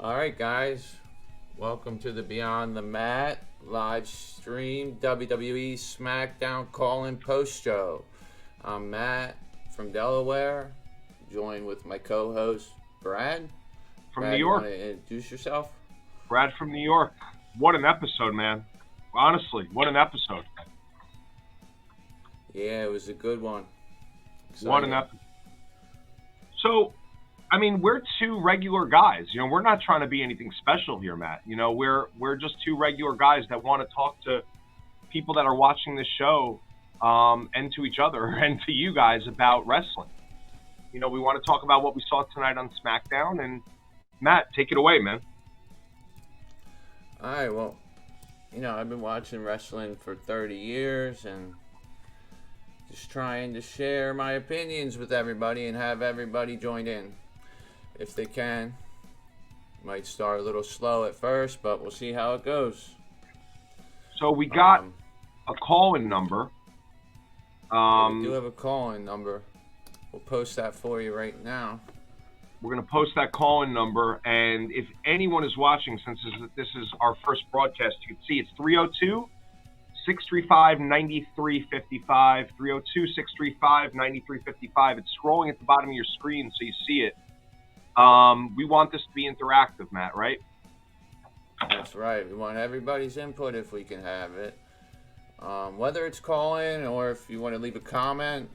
All right, guys. Welcome to the Beyond the Mat live stream WWE Smackdown call-in post show. I'm Matt from Delaware, joined with my co-host Brad. From Brad, New York. You want to introduce yourself? Brad from New York. What an episode, man. Honestly, what an episode. Yeah, it was a good one. What an episode. So, I mean, we're two regular guys. You know, we're not trying to be anything special here, Matt. You know, we're just two regular guys that want to talk to people that are watching this show, and to each other and to you guys about wrestling. You know, we want to talk about what we saw tonight on SmackDown. And Matt, take it away, man. All right, well, you know, I've been watching wrestling for 30 years and just trying to share my opinions with everybody and have everybody join in if they can. Might start a little slow at first, but we'll see how it goes. So we got a call-in number. We do have a call-in number. We'll post that for you right now. We're going to post that call-in number, and if anyone is watching, since this is our first broadcast, you can see it's 302-635-9355, 302-635-9355. It's scrolling at the bottom of your screen so you see it. We want this to be interactive, Matt, right? That's right. We want everybody's input if we can have it. Whether it's call-in or if you want to leave a comment,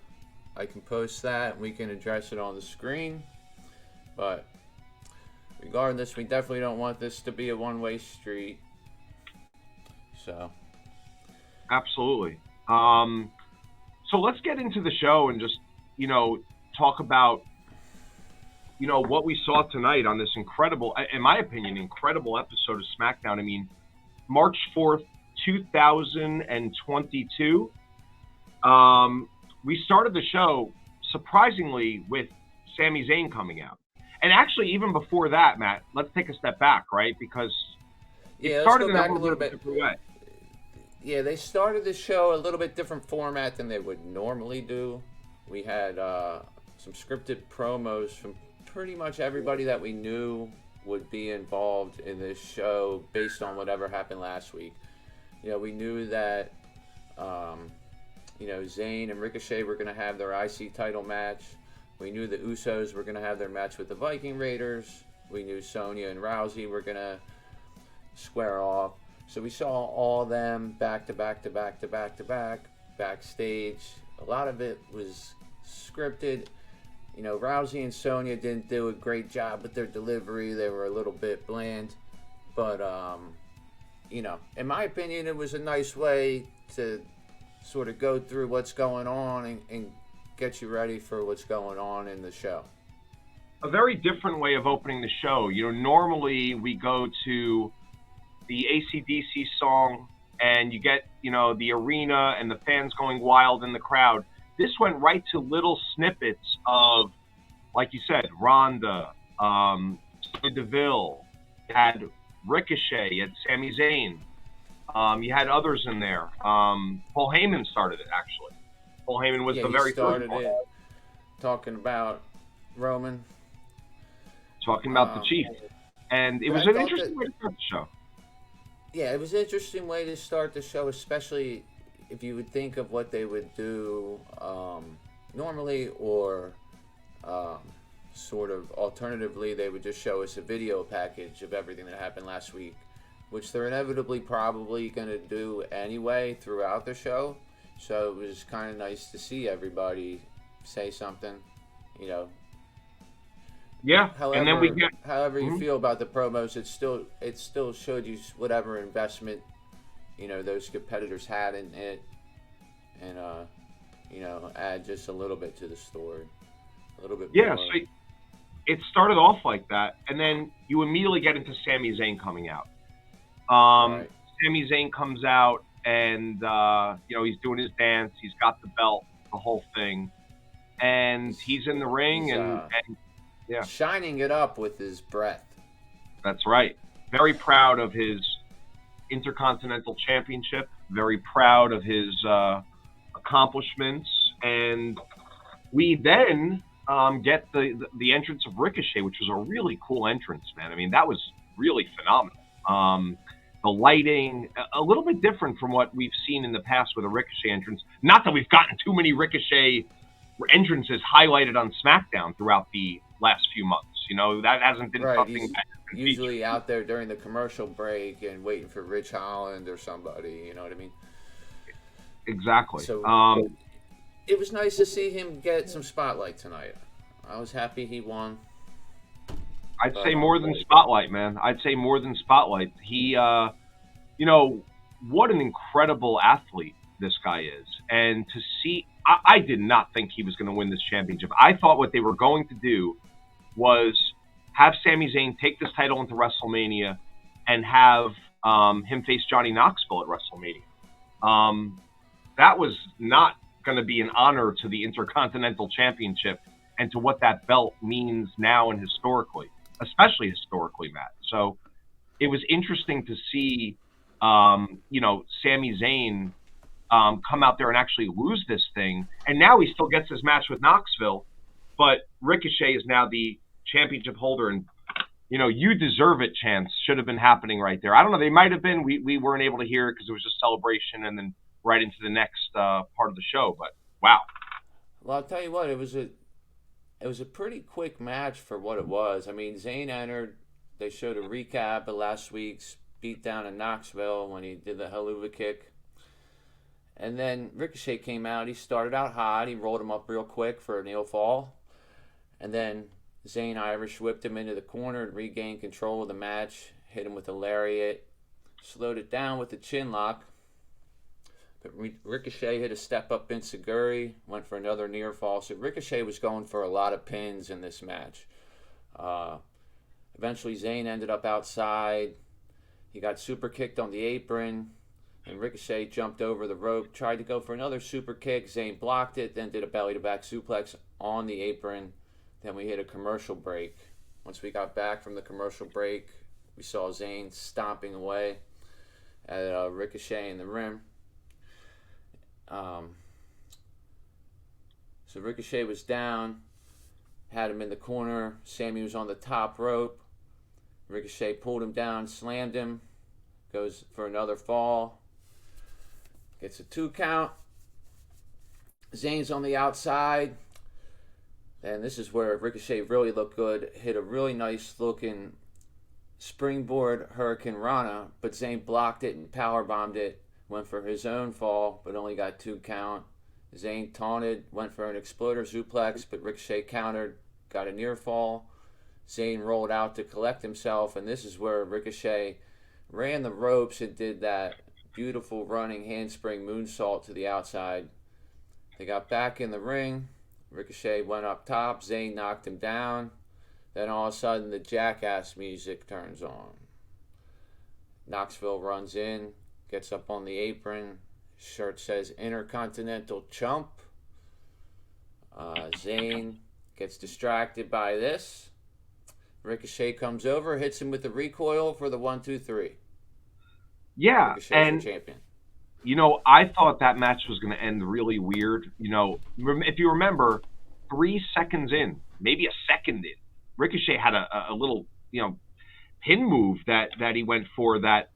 I can post that and we can address it on the screen. But regardless, we definitely don't want this to be a one-way street. So. Absolutely. So let's get into the show and just, you know, talk about, you know, what we saw tonight on this incredible, in my opinion, incredible episode of SmackDown. I mean, March 4th, 2022. We started the show, surprisingly, with Sami Zayn coming out. And actually, even before that, Matt, let's take a step back, right? Because it started in a little bit different way. Yeah, they started the show a little bit different format than they would normally do. We had some scripted promos from pretty much everybody that we knew would be involved in this show based on whatever happened last week. You know, we knew that, you know, Zayn and Ricochet were going to have their IC title match. We knew the Usos were going to have their match with the Viking Raiders. We knew Sonya and Rousey were going to square off. So we saw all them back to back backstage. A lot of it was scripted. You know, Rousey and Sonya didn't do a great job with their delivery. They were a little bit bland. But, you know, in my opinion, it was a nice way to sort of go through what's going on and get you ready for what's going on in the show. A very different way of opening the show. You know, normally we go to the AC/DC song and you get, you know, the arena and the fans going wild in the crowd. This went right to little snippets of, like you said, Ronda, Deville, you had Ricochet, you had Sami Zayn, you had others in there. Paul Heyman started it, actually. Paul Heyman was the very first one. Talking about Roman. Talking about the Chief. And it was an interesting way to start the show. Yeah, it was an interesting way to start the show, especially if you would think of what they would do normally, or sort of alternatively, they would just show us a video package of everything that happened last week, which they're inevitably probably going to do anyway throughout the show. So it was kind of nice to see everybody say something, you know. Yeah, however, and then we get. However you feel about the promos, it still showed you whatever investment, you know, those competitors had in it, and you know, add just a little bit to the story, a little bit. Yeah, more. so it started off like that, and then you immediately get into Sami Zayn coming out. Right. Sami Zayn comes out, and you know, he's doing his dance. He's got the belt, the whole thing, and he's in the ring, and yeah, shining it up with his breath. That's right. Very proud of his Intercontinental Championship. Very proud of his accomplishments, and we then get the entrance of Ricochet, which was a really cool entrance, man. I mean, that was really phenomenal. The lighting, a little bit different from what we've seen in the past with a Ricochet entrance. Not that we've gotten too many Ricochet entrances highlighted on SmackDown throughout the last few months. That hasn't been Right. something He's that has been usually featured. out there during the commercial break and waiting for Rich Holland or somebody. You know what I mean? Exactly. So it was nice to see him get some spotlight tonight. I was happy he won. I'd say more than spotlight, man. I'd say more than spotlight. He, what an incredible athlete this guy is. And to see, I did not think he was going to win this championship. I thought what they were going to do was have Sami Zayn take this title into WrestleMania and have him face Johnny Knoxville at WrestleMania. That was not going to be an honor to the Intercontinental Championship and to what that belt means now and historically, especially historically, Matt. So it was interesting to see, Sami Zayn come out there and actually lose this thing. And now he still gets his match with Knoxville, but Ricochet is now the championship holder. And, you deserve it chants should have been happening right there. I don't know. They might have been. We weren't able to hear it because it was just celebration and then right into the next part of the show. But wow. Well, I'll tell you what, it was a pretty quick match for what it was. I mean, Zayn entered. They showed a recap of last week's beatdown in Knoxville when he did the haluva kick. And then Ricochet came out. He started out hot. He rolled him up real quick for a near fall. And then Zayn Irish whipped him into the corner and regained control of the match. Hit him with a lariat. Slowed it down with the chin lock. But Ricochet hit a step-up Enziguri, went for another near fall. So Ricochet was going for a lot of pins in this match. Eventually, Zayn ended up outside. He got super kicked on the apron, and Ricochet jumped over the rope, tried to go for another super kick. Zayn blocked it, then did a belly-to-back suplex on the apron. Then we hit a commercial break. Once we got back from the commercial break, we saw Zayn stomping away at Ricochet in the rim. So Ricochet was down, had him in the corner. Sammy was on the top rope. Ricochet pulled him down, slammed him, goes for another fall, gets a 2 count. Zayn's on the outside, and this is where Ricochet really looked good. Hit a really nice looking springboard Hurricane Rana, but Zayn blocked it and powerbombed it. Went for his own fall, but only got 2 count. Zayn taunted, went for an exploder suplex, but Ricochet countered, got a near fall. Zayn rolled out to collect himself, and this is where Ricochet ran the ropes and did that beautiful running handspring moonsault to the outside. They got back in the ring. Ricochet went up top. Zayn knocked him down. Then all of a sudden, the Jackass music turns on. Knoxville runs in, gets up on the apron. Shirt says Intercontinental Chump. Zayn gets distracted by this. Ricochet comes over, hits him with the recoil for the 1, 2, 3. Yeah, Ricochet's and the champion. I thought that match was going to end really weird. If you remember, 3 seconds in, maybe a second in, Ricochet had a little, pin move that he went for that.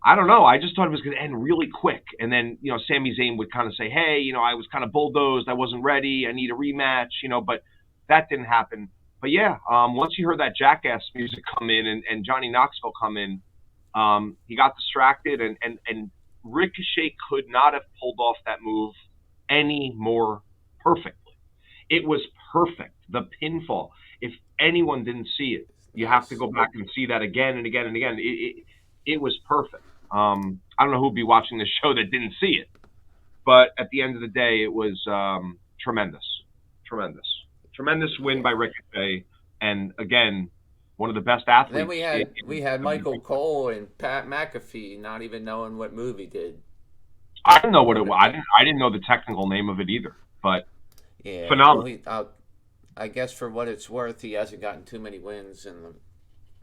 I don't know. I just thought it was going to end really quick. And then, Sami Zayn would kind of say, hey, I was kind of bulldozed. I wasn't ready. I need a rematch, but that didn't happen. But yeah, once you heard that Jackass music come in and Johnny Knoxville come in, he got distracted and Ricochet could not have pulled off that move any more perfectly. It was perfect. The pinfall. If anyone didn't see it, you have to go back and see that again and again and again. It was perfect. I don't know who'd be watching this show that didn't see it, but at the end of the day, it was tremendous. Tremendous win by Ricochet, and again, one of the best athletes. And then we had Michael Cole and Pat McAfee not even knowing what move he did. I didn't know what it was. I didn't know the technical name of it either, but yeah, phenomenal. Well, I guess for what it's worth, he hasn't gotten too many wins in the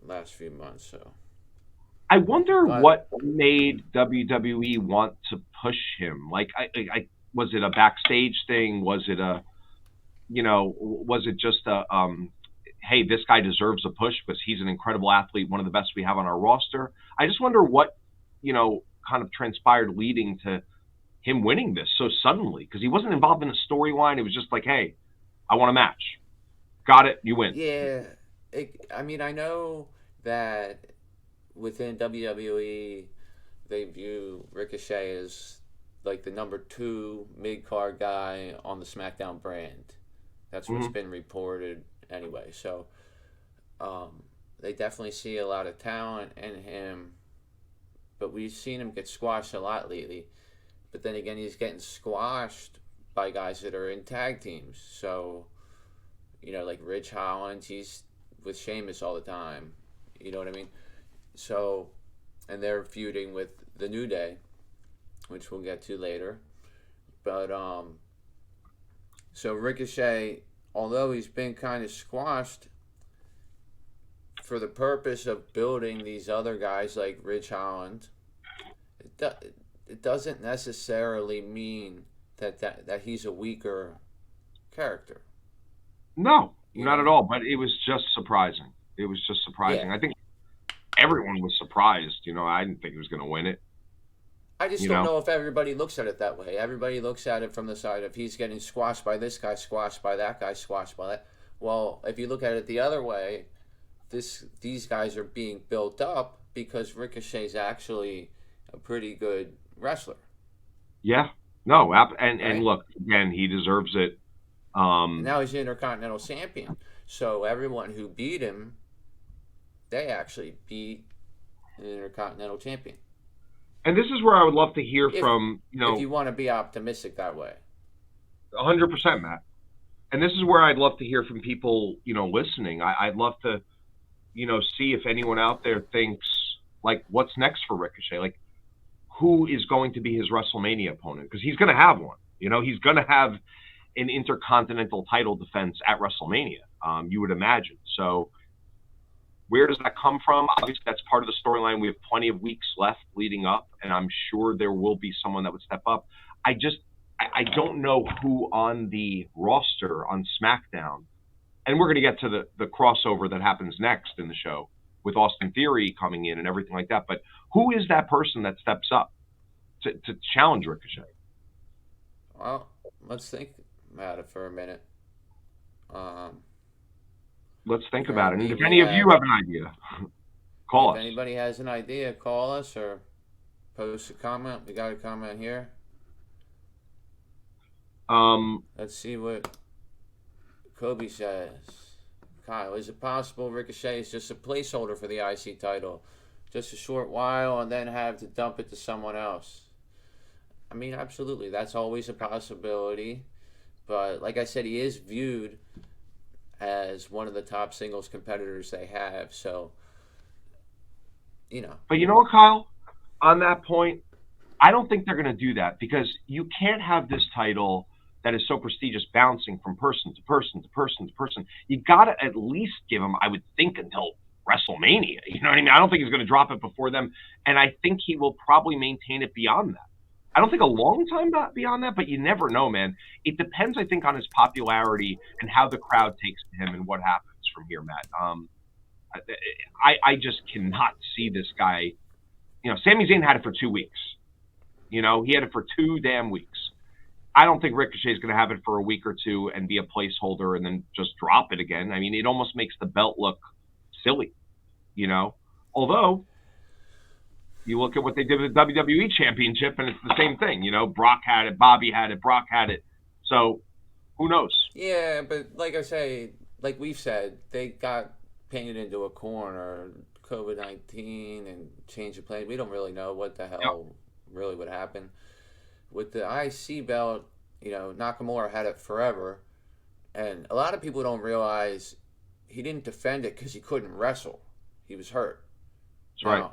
last few months, so. I wonder what made WWE want to push him. Like, was it a backstage thing? Was it was it just hey, this guy deserves a push because he's an incredible athlete, one of the best we have on our roster. I just wonder what, kind of transpired leading to him winning this so suddenly, because he wasn't involved in a storyline. It was just like, hey, I want a match. Got it, you win. Yeah, I know that within WWE, they view Ricochet as like the number 2 mid-card guy on the SmackDown brand. That's what's been reported anyway. So they definitely see a lot of talent in him, but we've seen him get squashed a lot lately. But then again, he's getting squashed by guys that are in tag teams. So, like Ridge Holland, he's with Sheamus all the time. You know what I mean? So, and they're feuding with the New Day, which we'll get to later. But, so Ricochet, although he's been kind of squashed, for the purpose of building these other guys like Ridge Holland, it doesn't necessarily mean that he's a weaker character. No, not at all. But it was just surprising. It was just surprising. Yeah. I think everyone was surprised. I didn't think he was going to win it. I just don't know if everybody looks at it that way. Everybody looks at it from the side of he's getting squashed by this guy, squashed by that guy, squashed by that. Well, if you look at it the other way, these guys are being built up because Ricochet's actually a pretty good wrestler. Yeah. No, and look, again, he deserves it. Now he's Intercontinental Champion. So everyone who beat him, they actually beat an Intercontinental Champion. And this is where I would love to hear from, if you want to be optimistic that way. 100%, Matt. And this is where I'd love to hear from people, listening. I'd love to, see if anyone out there thinks, like, what's next for Ricochet? Like, who is going to be his WrestleMania opponent? Because he's going to have one. He's going to have an Intercontinental title defense at WrestleMania, you would imagine. So where does that come from? Obviously, that's part of the storyline. We have plenty of weeks left leading up, and I'm sure there will be someone that would step up. I don't know who on the roster on SmackDown, and we're going to get to the crossover that happens next in the show with Austin Theory coming in and everything like that. But who is that person that steps up to challenge Ricochet? Well, let's think about it for a minute. Let's think about it. And if any of you have an idea, call us. If anybody has an idea, call us or post a comment. We got a comment here. Let's see what Kobe says. Kyle, is it possible Ricochet is just a placeholder for the IC title? Just a short while and then have to dump it to someone else? I mean, absolutely. That's always a possibility. But like I said, he is viewed as one of the top singles competitors they have. So, But you know what, Kyle? On that point, I don't think they're going to do that because you can't have this title that is so prestigious bouncing from person to person to person to person. You got to at least give him, I would think, until WrestleMania. You know what I mean? I don't think he's going to drop it before them. And I think he will probably maintain it beyond that. I don't think a long time beyond that, but you never know, man. It depends, I think, on his popularity and how the crowd takes to him and what happens from here, Matt. I just cannot see this guy. Sami Zayn had it for 2 weeks. He had it for 2 damn weeks. I don't think Ricochet is going to have it for a week or two and be a placeholder and then just drop it again. I mean, it almost makes the belt look silly, Although, you look at what they did with the WWE Championship, and it's the same thing. Brock had it, Bobby had it, Brock had it. So, who knows? Yeah, but like I say, like we've said, they got painted into a corner, COVID-19 and change of plans. We don't really know what the hell really would happen. With the IC belt, Nakamura had it forever, and a lot of people don't realize he didn't defend it because he couldn't wrestle. He was hurt. That's right.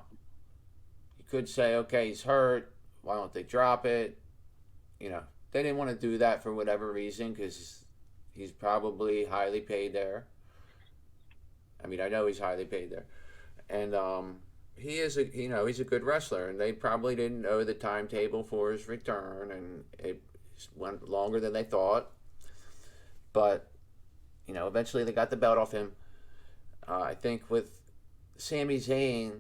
You could say, okay, he's hurt. Why don't they drop it? They didn't want to do that for whatever reason because he's probably highly paid there. I mean, I know he's highly paid there, and he is he's a good wrestler, and they probably didn't know the timetable for his return, and it went longer than they thought. But eventually they got the belt off him. I think with Sami Zayn,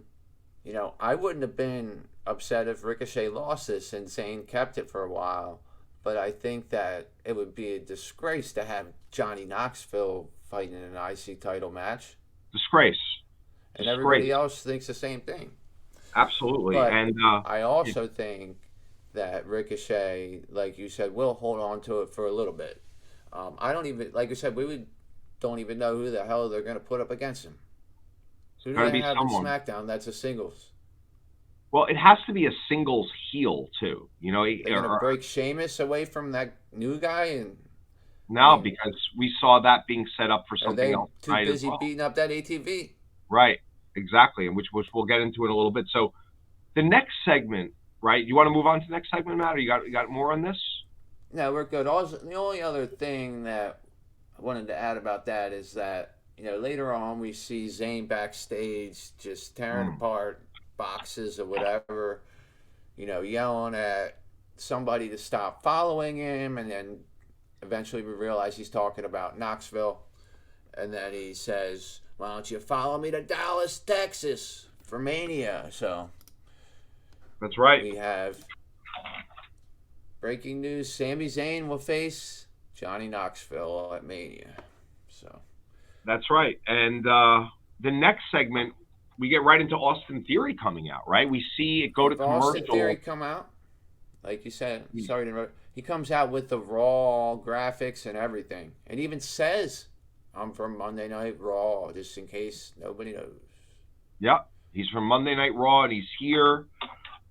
I wouldn't have been upset if Ricochet lost this and Zayn kept it for a while. But I think that it would be a disgrace to have Johnny Knoxville fighting in an IC title match. Disgrace. And everybody else thinks the same thing. Absolutely. But and I also think that Ricochet, like you said, will hold on to it for a little bit. I don't even, like you said, don't even know who the hell they're going to put up against him. Who do they have in SmackDown that's a singles? Well, it has to be a singles heel too. They're going to break Sheamus away from that new guy, because we saw that being set up for something else. Too busy beating up that ATV. Right, exactly, and which we'll get into in a little bit. So, the next segment, right? You want to move on to the next segment, Matt? Or you got more on this? No, we're good. Also, the only other thing that I wanted to add about that is that later on we see Zayn backstage just tearing apart boxes or whatever, yelling at somebody to stop following him, and then eventually we realize he's talking about Knoxville, and then he says, "Why don't you follow me to Dallas, Texas for Mania?" So that's right. We have breaking news: Sami Zayn will face Johnny Knoxville at Mania. So that's right. And the next segment, we get right into Austin Theory coming out, right? We see it go to commercial. Austin Theory come out, like you said. Sorry to interrupt. He comes out with the Raw graphics and everything, and even says, "I'm from Monday Night Raw," just in case nobody knows. Yep, he's from Monday Night Raw, and he's here,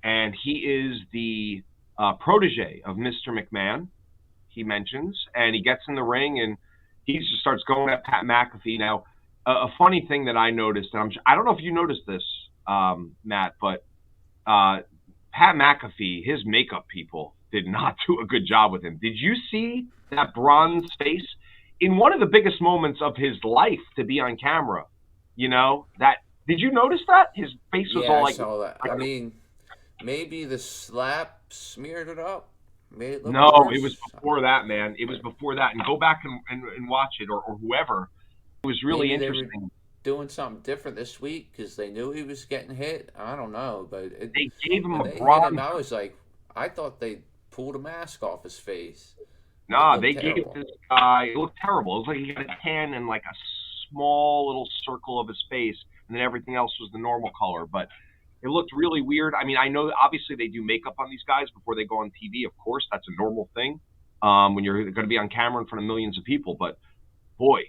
and he is the protege of Mr. McMahon. He mentions, and he gets in the ring, and he just starts going at Pat McAfee. Now, a funny thing that I noticed, and I don't know if you noticed this, Matt, but Pat McAfee, his makeup people did not do a good job with him. Did you see that bronze face? In one of the biggest moments of his life to be on camera, did you notice that? His face was all like... I saw that. I mean, maybe the slap smeared it up. Made it look worse. It was before that, man. It was before that. And go back and watch it, or whoever. It was really interesting. They were doing something different this week because they knew he was getting hit. I don't know, but they gave him a bronze. I was like, I thought they pulled a mask off his face. Nah, they gave this guy. It looked terrible. It was like he had a tan and like a small little circle of his face, and then everything else was the normal color. But it looked really weird. I mean, I know obviously they do makeup on these guys before they go on TV. Of course, that's a normal thing when you're going to be on camera in front of millions of people. But boy,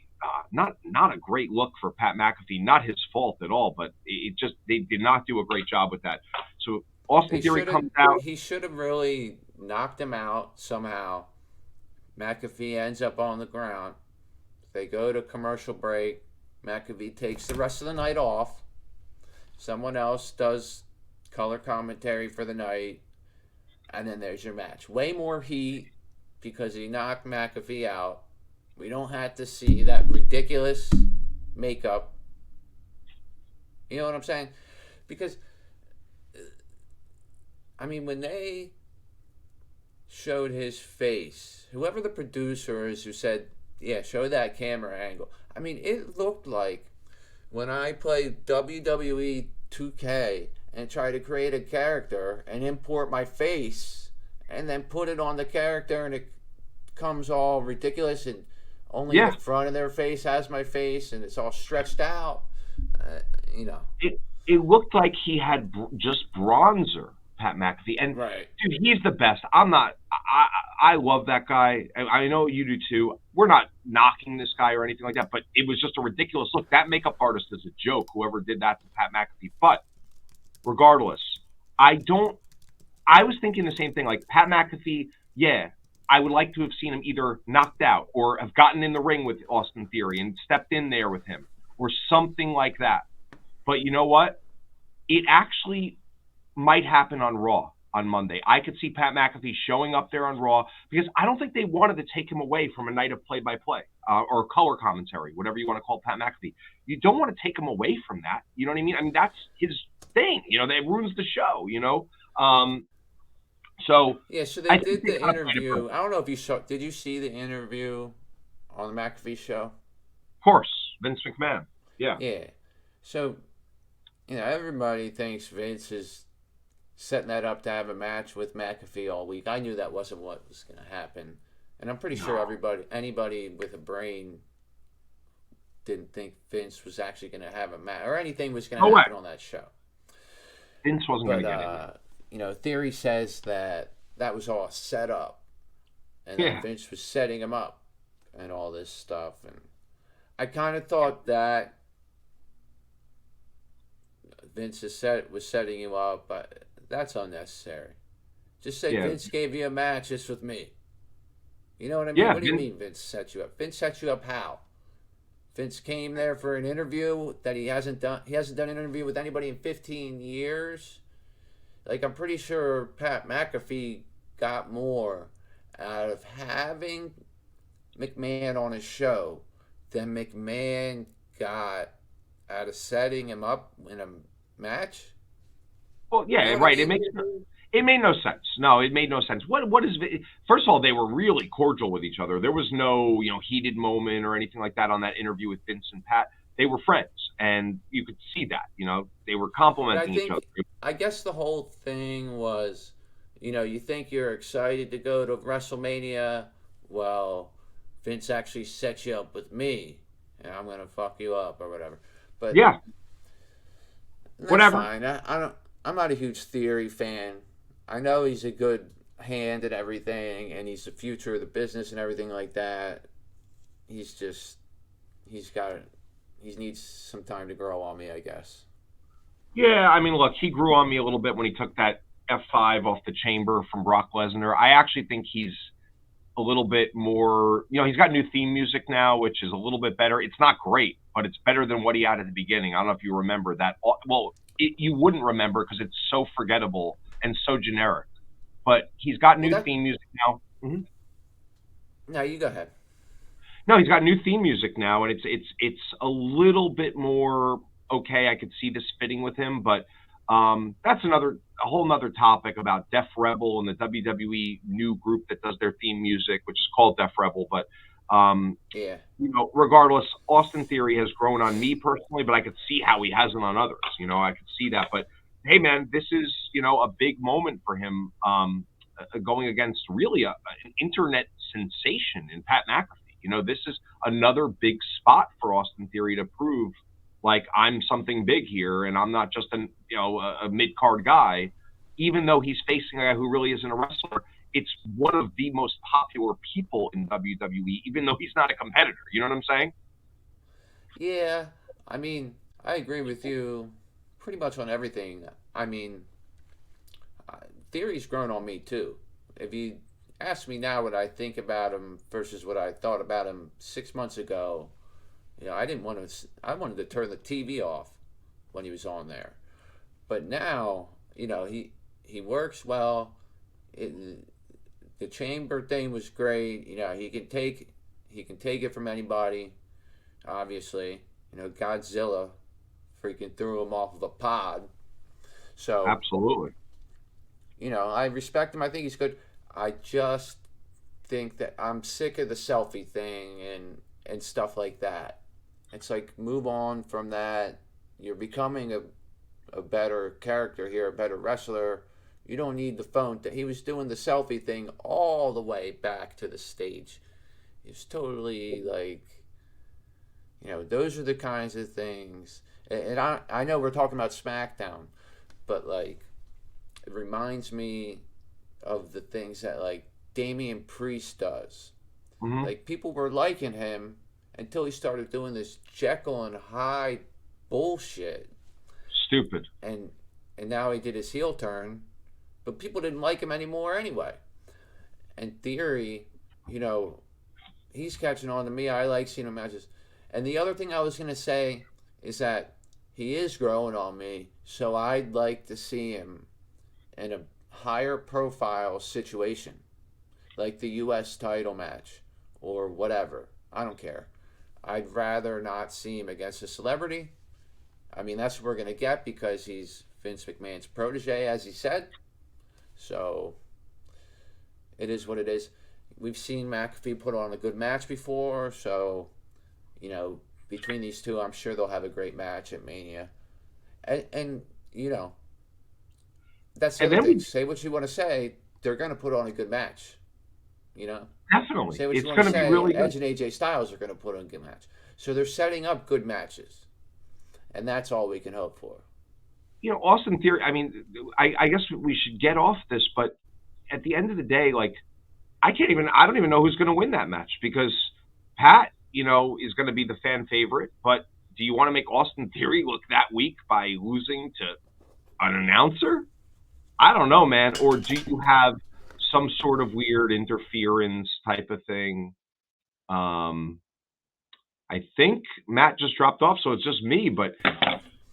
not a great look for Pat McAfee. Not his fault at all, but they did not do a great job with that. So Austin Theory comes out. He should have really knocked him out somehow. McAfee ends up on the ground. They go to commercial break. McAfee takes the rest of the night off. Someone else does color commentary for the night. And then there's your match. Way more heat because he knocked McAfee out. We don't have to see that ridiculous makeup. You know what I'm saying? Because, I mean, when they showed his face, whoever the producer is who said, yeah, show that camera angle. I mean, it looked like when I played WWE 2K and try to create a character and import my face and then put it on the character and it comes all ridiculous and only the front of their face has my face and it's all stretched out. It looked like he had just bronzer, Pat McAfee. And, dude, he's the best. I love that guy. I know you do too. We're not knocking this guy or anything like that, but it was just a ridiculous look. That makeup artist is a joke, whoever did that to Pat McAfee. But regardless, I was thinking the same thing. Like, Pat McAfee, I would like to have seen him either knocked out or have gotten in the ring with Austin Theory and stepped in there with him or something like that. But you know what? It actually might happen on Raw on Monday. I could see Pat McAfee showing up there on Raw because I don't think they wanted to take him away from a night of play-by-play or color commentary, whatever you want to call Pat McAfee. You don't want to take him away from that. You know what I mean? I mean, that's his thing. That ruins the show, So they did the interview. I don't know if you saw. Did you see the interview on the McAfee show? Of course, Vince McMahon. Yeah. Yeah. So, everybody thinks Vince is setting that up to have a match with McAfee all week. I knew that wasn't what was going to happen. And I'm pretty sure No. anybody with a brain didn't think Vince was actually going to have a match or anything was going No to way. happen on that show. Vince wasn't going But, to get in there. Theory says that that was all set up and that Yeah. Vince was setting him up and all this stuff. And I kind of thought that Vince was setting you up, but that's unnecessary. Just say Yeah. Vince gave you a match just with me. You know what I mean? Yeah. What do you mean Vince set you up? Vince set you up how? Vince came there for an interview that he hasn't done. He hasn't done an interview with anybody in 15 years. Like, I'm pretty sure Pat McAfee got more out of having McMahon on his show than McMahon got out of setting him up in a match. Well, You know yeah, what I right. mean? It made no sense. No, it made no sense. What is first of all, they were really cordial with each other. There was no, heated moment or anything like that on that interview with Vince and Pat. They were friends, and you could see that. They were But I complimenting each other. think, I guess the whole thing was, you think you're excited to go to WrestleMania. Well, Vince actually set you up with me, and I'm gonna fuck you up or whatever. But Yeah, that's whatever. fine. I don't. I'm not a huge Theory fan. I know he's a good hand at everything, and he's the future of the business and everything like that. He's just, he's got, he needs some time to grow on me, I guess. Yeah, I mean, look, he grew on me a little bit when he took that F5 off the chamber from Brock Lesnar. I actually think he's a little bit more, he's got new theme music now, which is a little bit better. It's not great, but it's better than what he had at the beginning. I don't know if you remember that. Well, you wouldn't remember because it's so forgettable and so generic. But he's got Well, new that. theme music now. No, you go ahead. No, he's got new theme music now, and it's a little bit more okay. I could see this fitting with him, but that's a whole nother topic about Def Rebel and the WWE new group that does their theme music, which is called Def Rebel. But Yeah. regardless, Austin Theory has grown on me personally, but I could see how he hasn't on others. I could see that. But hey, man, this is a big moment for him, going against really an internet sensation in Pat McAfee. This is another big spot for Austin Theory to prove, like, I'm something big here, and I'm not just a mid card guy. Even though he's facing a guy who really isn't a wrestler, it's one of the most popular people in WWE, even though he's not a competitor. You know what I'm saying? Yeah. I mean, I agree with you pretty much on everything. I mean, Theory's grown on me too. If you ask me now what I think about him versus what I thought about him 6 months ago, I didn't want to. I wanted to turn the TV off when he was on there. But now, he works well. It, the chamber thing was great. He can take it from anybody. Obviously, Godzilla freaking threw him off of a pod. So, Absolutely. I respect him. I think he's good. I just think that I'm sick of the selfie thing and stuff like that. It's like, move on from that. You're becoming a better character here, a better wrestler. You don't need the phone. He was doing the selfie thing all the way back to the stage. It's totally like, those are the kinds of things. And I know we're talking about SmackDown, but like, it reminds me of the things that like Damian Priest does. Hmm. Like, people were liking him until he started doing this Jekyll and Hyde bullshit, Stupid. and now he did his heel turn, but people didn't like him anymore anyway. And Theory, you know, he's catching on to me. I like seeing him matches. And the other thing I was gonna say is that he is growing on me, so I'd like to see him in a higher profile situation, like the U.S. title match or whatever. I don't care. I'd rather not see him against a celebrity. I mean, that's what we're going to get because he's Vince McMahon's protege, as he said. So it is what it is. We've seen McAfee put on a good match before, so, you know, between these two, I'm sure they'll have a great match at Mania. And you know, that's the And other then thing. Say what you want to say, they're going to put on a good match. You know, definitely, say what it's you want going to to be say. really good. Edge and AJ Styles are going to put on a good match. So they're setting up good matches, and that's all we can hope for. Austin Theory. I mean, I guess we should get off this, but at the end of the day, like I don't even know who's going to win that match because Pat, is going to be the fan favorite. But do you want to make Austin Theory look that weak by losing to an announcer? I don't know, man. Or do you have some sort of weird interference type of thing? I think Matt just dropped off, so it's just me. But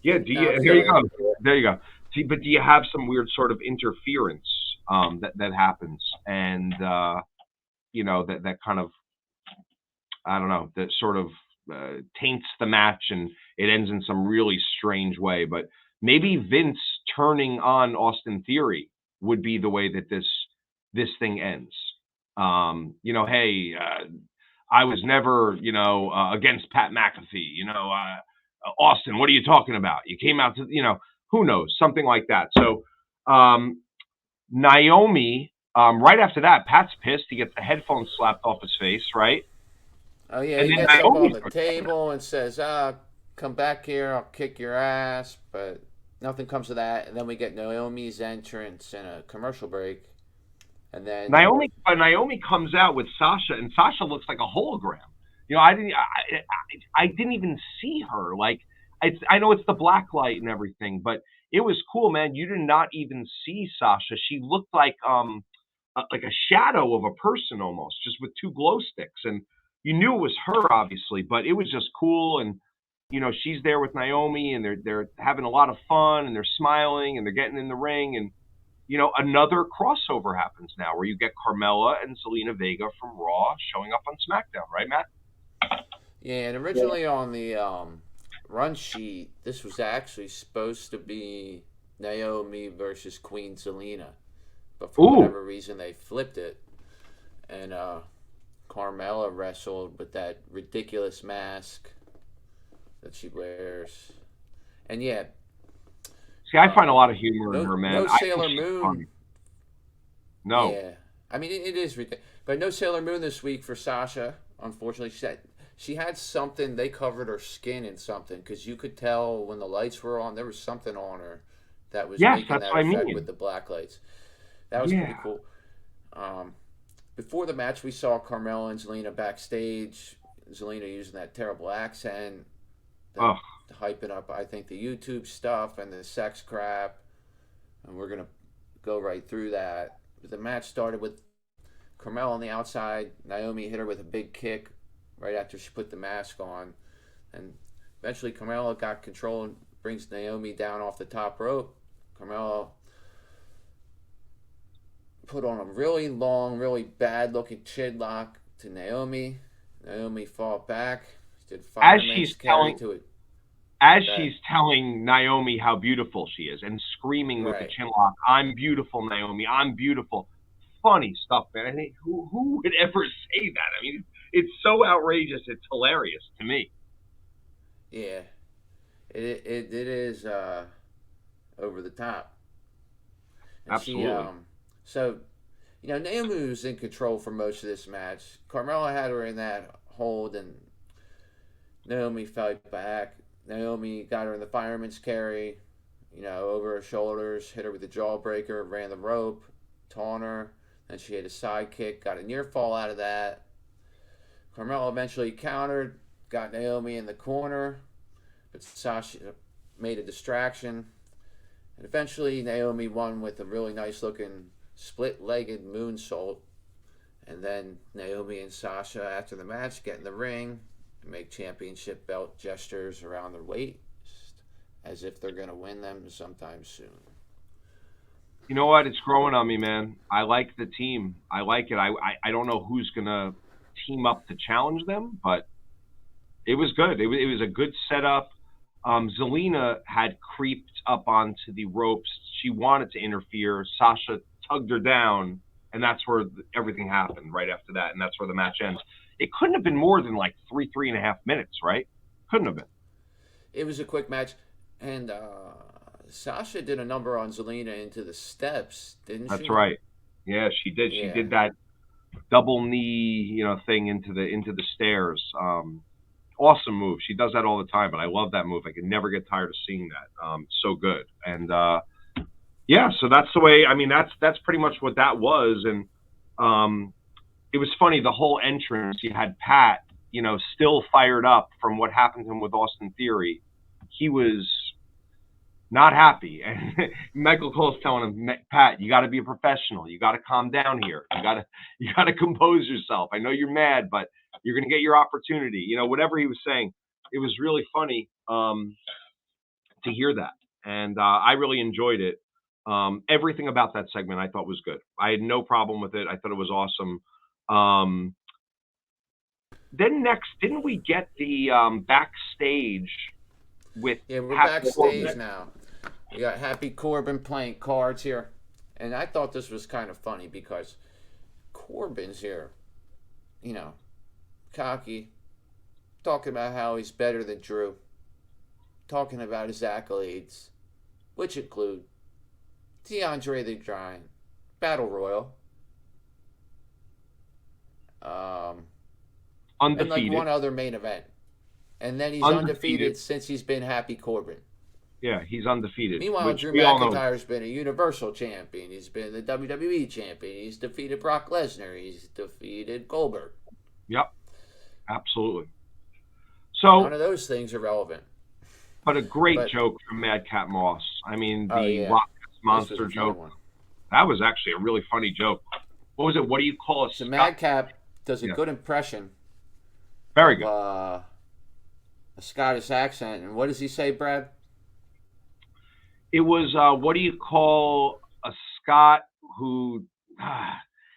yeah, No, I'm here still you here. go. There you go. See, but do you have some weird sort of interference that happens, and that kind of, I don't know, that sort of taints the match, and it ends in some really strange way. But maybe Vince turning on Austin Theory would be the way that this thing ends. Hey, I was never, against Pat McAfee. Austin, what are you talking about? You came out to, who knows, something like that. So, Naomi, right after that, Pat's pissed. He gets the headphones slapped off his face, right? Oh yeah, And he then gets up on Naomi the starts, table and says, come back here, I'll kick your ass." But nothing comes of that, and then we get Naomi's entrance and a commercial break, and then Naomi comes out with Sasha, and Sasha looks like a hologram. I didn't even see her. Like, I know it's the black light and everything, but it was cool, man. You did not even see Sasha. She looked like a shadow of a person almost, just with two glow sticks, and you knew it was her, obviously, but it was just cool. And she's there with Naomi, and they're having a lot of fun, and they're smiling, and they're getting in the ring, and another crossover happens now where you get Carmella and Zelina Vega from Raw showing up on SmackDown, right, Matt? yeah, and originally on the run sheet, this was actually supposed to be Naomi versus Queen Zelina, but for Ooh, whatever reason they flipped it, and Carmella wrestled with that ridiculous mask that she wears, and yeah. see, I find a lot of humor in No, her, man. no I think Sailor she's Moon. funny. No, Yeah, I mean it is ridiculous, but no Sailor Moon this week for Sasha. Unfortunately, she had something. They covered her skin in something because you could tell when the lights were on. There was something on her that was yes, making that's that what I effect with mean. the black lights. That was Yeah. pretty cool. Um, Before the match, we saw Carmella and Zelina backstage. Zelina using that terrible accent, the, Oh, hyping up, I think, the YouTube stuff and the sex crap. And we're going to go right through that. The match started with Carmella on the outside. Naomi hit her with a big kick right after she put the mask on. And eventually Carmella got control and brings Naomi down off the top rope. Carmella put on a really long, really bad looking chin lock to Naomi. Naomi fought back. She did as fireman's she's carry telling to it. as she's That telling Naomi how beautiful she is and screaming with the right. chin lock, "I'm beautiful, Naomi. I'm beautiful." Funny stuff, man. I think who would ever say that? I mean, it's so outrageous. It's hilarious to me. Yeah. It is over the top. And she Absolutely. so Naomi was in control for most of this match. Carmella had her in that hold, and Naomi fight back. Naomi got her in the fireman's carry, over her shoulders, hit her with the jawbreaker, ran the rope, taunt her. Then she had a side kick, got a near fall out of that. Carmella eventually countered, got Naomi in the corner, but Sasha made a distraction. And eventually Naomi won with a really nice looking split-legged moonsault. And then Naomi and Sasha, after the match, get in the ring and make championship belt gestures around their waist as if they're going to win them sometime soon. You know what? It's growing on me, man. I like the team. I like it. I don't know who's gonna team up to challenge them, but it was good. It was a good setup. Zelina had creeped up onto the ropes. She wanted to interfere. Sasha tugged her down, and that's where everything happened right after that, and that's where the match ends. It couldn't have been more than like 3.5 minutes, right? Couldn't have been. It was a quick match, and Sasha did a number on Zelina into the steps, didn't she? That's right. Yeah, she did. Yeah. She did that double knee, thing into the stairs. Awesome move. She does that all the time, but I love that move. I can never get tired of seeing that. So good. And yeah, so that's the way. I mean, that's pretty much what that was. And it was funny, the whole entrance. You had Pat, still fired up from what happened to him with Austin Theory. He was not happy. And Michael Cole's telling him, Pat, you got to be a professional. You got to calm down here. You got to compose yourself. I know you're mad, but you're going to get your opportunity. Whatever he was saying, it was really funny to hear that. And I really enjoyed it. Everything about that segment I thought was good. I had no problem with it. I thought it was awesome. Then next, didn't we get the backstage with? Yeah, we're backstage now. We got Happy Corbin playing cards here. And I thought this was kind of funny because Corbin's here, cocky, talking about how he's better than Drew, talking about his accolades, which include DeAndre the Giant, Battle Royal, undefeated, and like one other main event. And then he's undefeated since he's been Happy Corbin. Yeah, he's undefeated. Meanwhile, Drew McIntyre's been a Universal Champion. He's been the WWE Champion. He's defeated Brock Lesnar. He's defeated Goldberg. Yep, absolutely. So none of those things are relevant. But a great joke from Madcap Moss. I mean, the Loch Ness Monster joke. That was actually a really funny joke. What was it? What do you call it? So Madcap does a good impression. Very good. A Scottish accent. And what does he say, Brad? It was, what do you call a Scot who...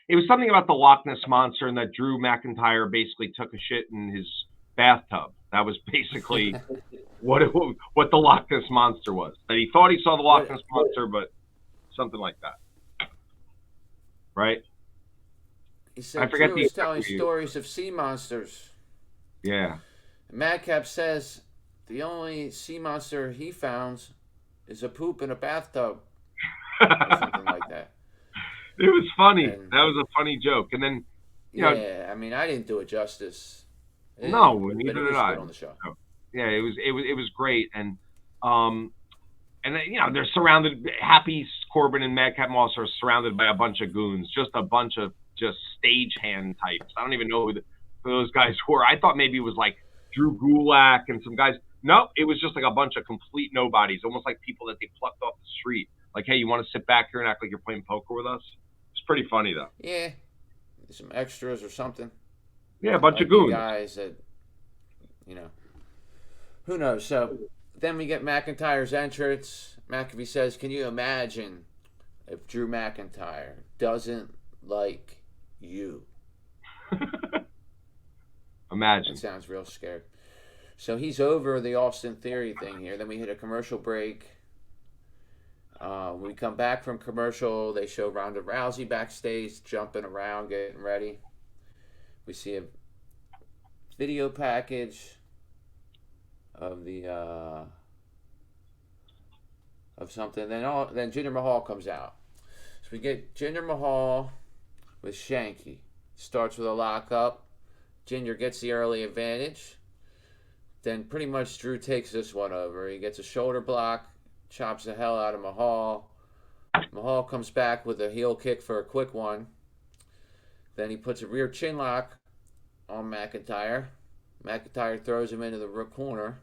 it was something about the Loch Ness Monster and that Drew McIntyre basically took a shit in his bathtub. That was basically what the Loch Ness Monster was. That he thought he saw the Loch Ness Monster, but something like that. Right? He said Drew was telling stories of sea monsters. Yeah. Madcap says the only sea monster he found is a poop in a bathtub. Or something like that. It was funny. That was a funny joke. And then, I mean, I didn't do it justice. No, neither did I. On the show. Yeah, it was great. And they're surrounded. Happy Corbin and Madcap Moss are surrounded by a bunch of goons, just a bunch of just stagehand types. I don't even know who those guys were. I thought maybe it was like Drew Gulak and some guys. No, it was just like a bunch of complete nobodies, almost like people that they plucked off the street. Like, hey, you want to sit back here and act like you're playing poker with us? It's pretty funny, though. Yeah. Some extras or something. Yeah, a bunch of goons. Guys that, who knows? So then we get McIntyre's entrance. McAfee says, can you imagine if Drew McIntyre doesn't like you? Imagine. That sounds real scared. So he's over the Austin Theory thing here. Then we hit a commercial break. When we come back from commercial, they show Ronda Rousey backstage, jumping around, getting ready. We see a video package of the of something. Then Jinder Mahal comes out. So we get Jinder Mahal with Shanky. Starts with a lockup. Jinder gets the early advantage. Then pretty much Drew takes this one over. He gets a shoulder block, chops the hell out of Mahal. Mahal comes back with a heel kick for a quick one. Then he puts a rear chin lock on McIntyre. McIntyre throws him into the corner.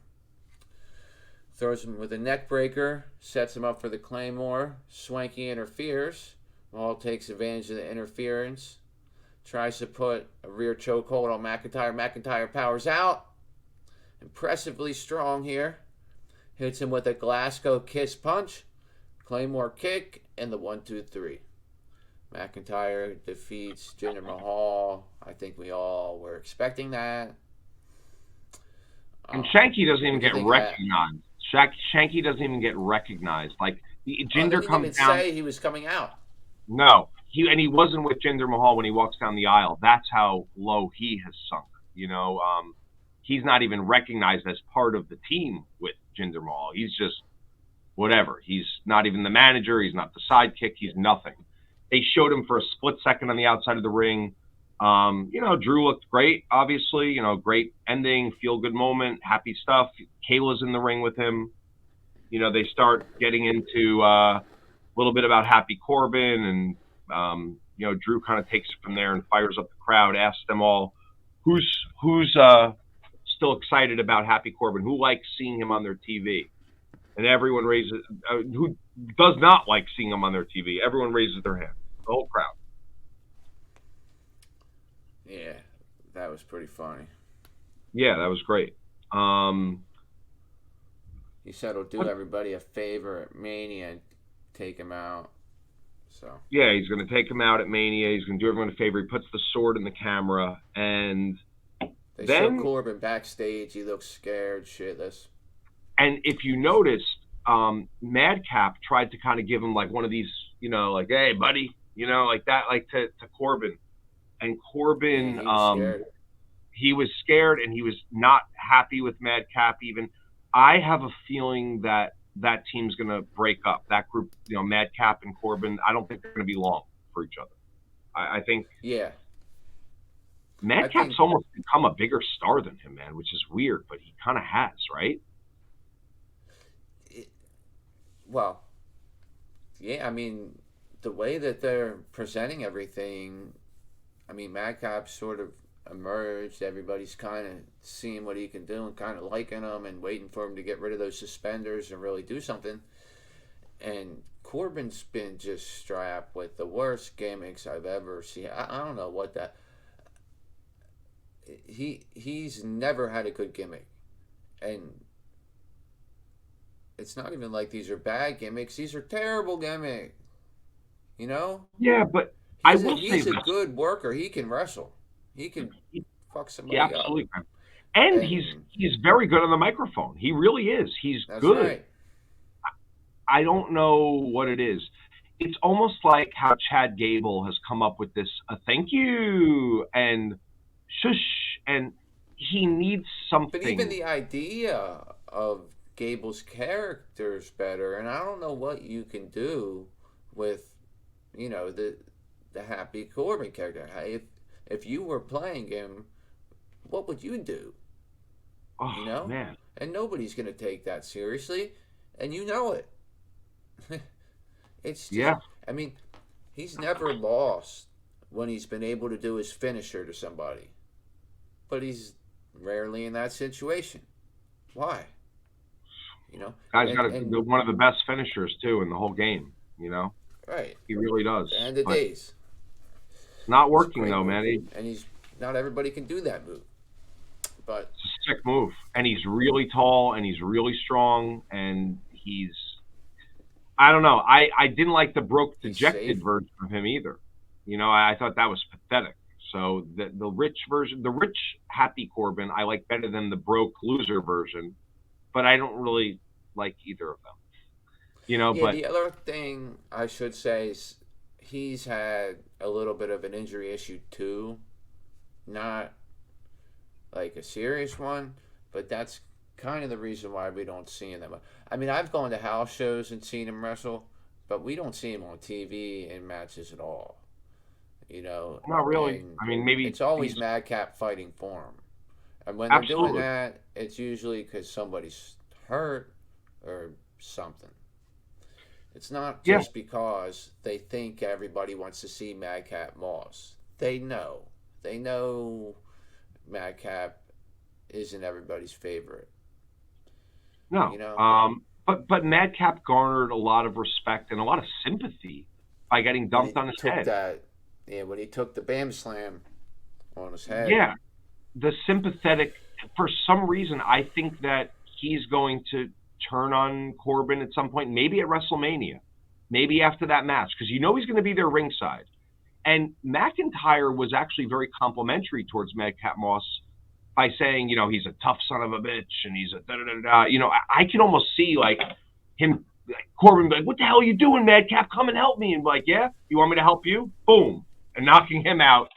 Throws him with a neck breaker. Sets him up for the Claymore. Swanky interferes. Mahal takes advantage of the interference. Tries to put a rear chokehold on McIntyre. McIntyre powers out. Impressively strong here. Hits him with a Glasgow kiss punch. Claymore kick. And the 1-2-3. McIntyre defeats Jinder Mahal. I think we all were expecting that. And Shanky doesn't even get recognized. Shanky doesn't even get recognized. Like, Jinder comes down. Say he was coming out. No. He wasn't with Jinder Mahal when he walks down the aisle. That's how low he has sunk. he's not even recognized as part of the team with Jinder Mahal. He's just whatever. He's not even the manager. He's not the sidekick. He's nothing. They showed him for a split second on the outside of the ring. Drew looked great, obviously. Great ending, feel-good moment, happy stuff. Kayla's in the ring with him. They start getting into a little bit about Happy Corbin, and Drew kind of takes it from there and fires up the crowd, asks them all, who's still excited about Happy Corbin? Who likes seeing him on their TV? And everyone raises, who does not like seeing him on their TV? Everyone raises their hand, the whole crowd. Yeah, that was pretty funny. Yeah, that was great. He said he'll do everybody a favor at Mania and take him out. So yeah, he's going to take him out at Mania. He's going to do everyone a favor. He puts the sword in the camera, and they then show Corbin backstage. He looks scared, shitless. And if you noticed, Madcap tried to kind of give him like one of these, like, hey, buddy, like that, like to Corbin. And Corbin, he was scared, and he was not happy with Madcap even. I have a feeling that team's going to break up. That group, Madcap and Corbin, I don't think they're going to be long for each other. I think Madcap's almost become a bigger star than him, man, which is weird, but he kind of has, right? Well, yeah, I mean, the way that they're presenting everything, I mean, Madcap sort of emerged. Everybody's kind of seeing what he can do and kind of liking him and waiting for him to get rid of those suspenders and really do something. And Corbin's been just strapped with the worst gimmicks I've ever seen. I don't know what that... He's never had a good gimmick. And it's not even like these are bad gimmicks. These are terrible gimmicks. Yeah, but he's a good worker. He can wrestle. He can fuck somebody up. Absolutely. And he's very good on the microphone. He really is. He's good. Right. I don't know what it is. It's almost like how Chad Gable has come up with this thank you and shush, and he needs something. But even the idea of Gable's character is better, and I don't know what you can do with, the Happy Corbin character. If you were playing him, what would you do? Oh, man. And nobody's going to take that seriously, and you know it. It's just, I mean, he's never lost when he's been able to do his finisher to somebody. But he's rarely in that situation. Why? Guy's got one of the best finishers, too, in the whole game, Right. He really does. And the days. It's not working, though, man. And not everybody can do that move. But it's a sick move. And he's really tall, and he's really strong, and I don't know. I didn't like the broke dejected version of him either. I thought that was pathetic. So the rich version, the rich Happy Corbin, I like better than the broke loser version. But I don't really like either of them. But the other thing I should say is he's had a little bit of an injury issue too. Not like a serious one, but that's kind of the reason why we don't see him. I mean, I've gone to house shows and seen him wrestle, but we don't see him on TV in matches at all. Not really. I mean, maybe it's always Madcap fighting for him. And when they're doing that, it's usually because somebody's hurt or something. It's not just because they think everybody wants to see Madcap Moss. They know. They know Madcap isn't everybody's favorite. No. But Madcap garnered a lot of respect and a lot of sympathy by getting dumped on his head. When he took the Bam Slam on his head. Yeah. The sympathetic, for some reason, I think that he's going to turn on Corbin at some point, maybe at WrestleMania, maybe after that match, because he's going to be there ringside. And McIntyre was actually very complimentary towards Madcap Moss by saying, he's a tough son of a bitch and he's a da-da-da-da. I can almost see like him, Corbin, like, what the hell are you doing, Madcap? Come and help me. And like, yeah, you want me to help you? Boom. And knocking him out.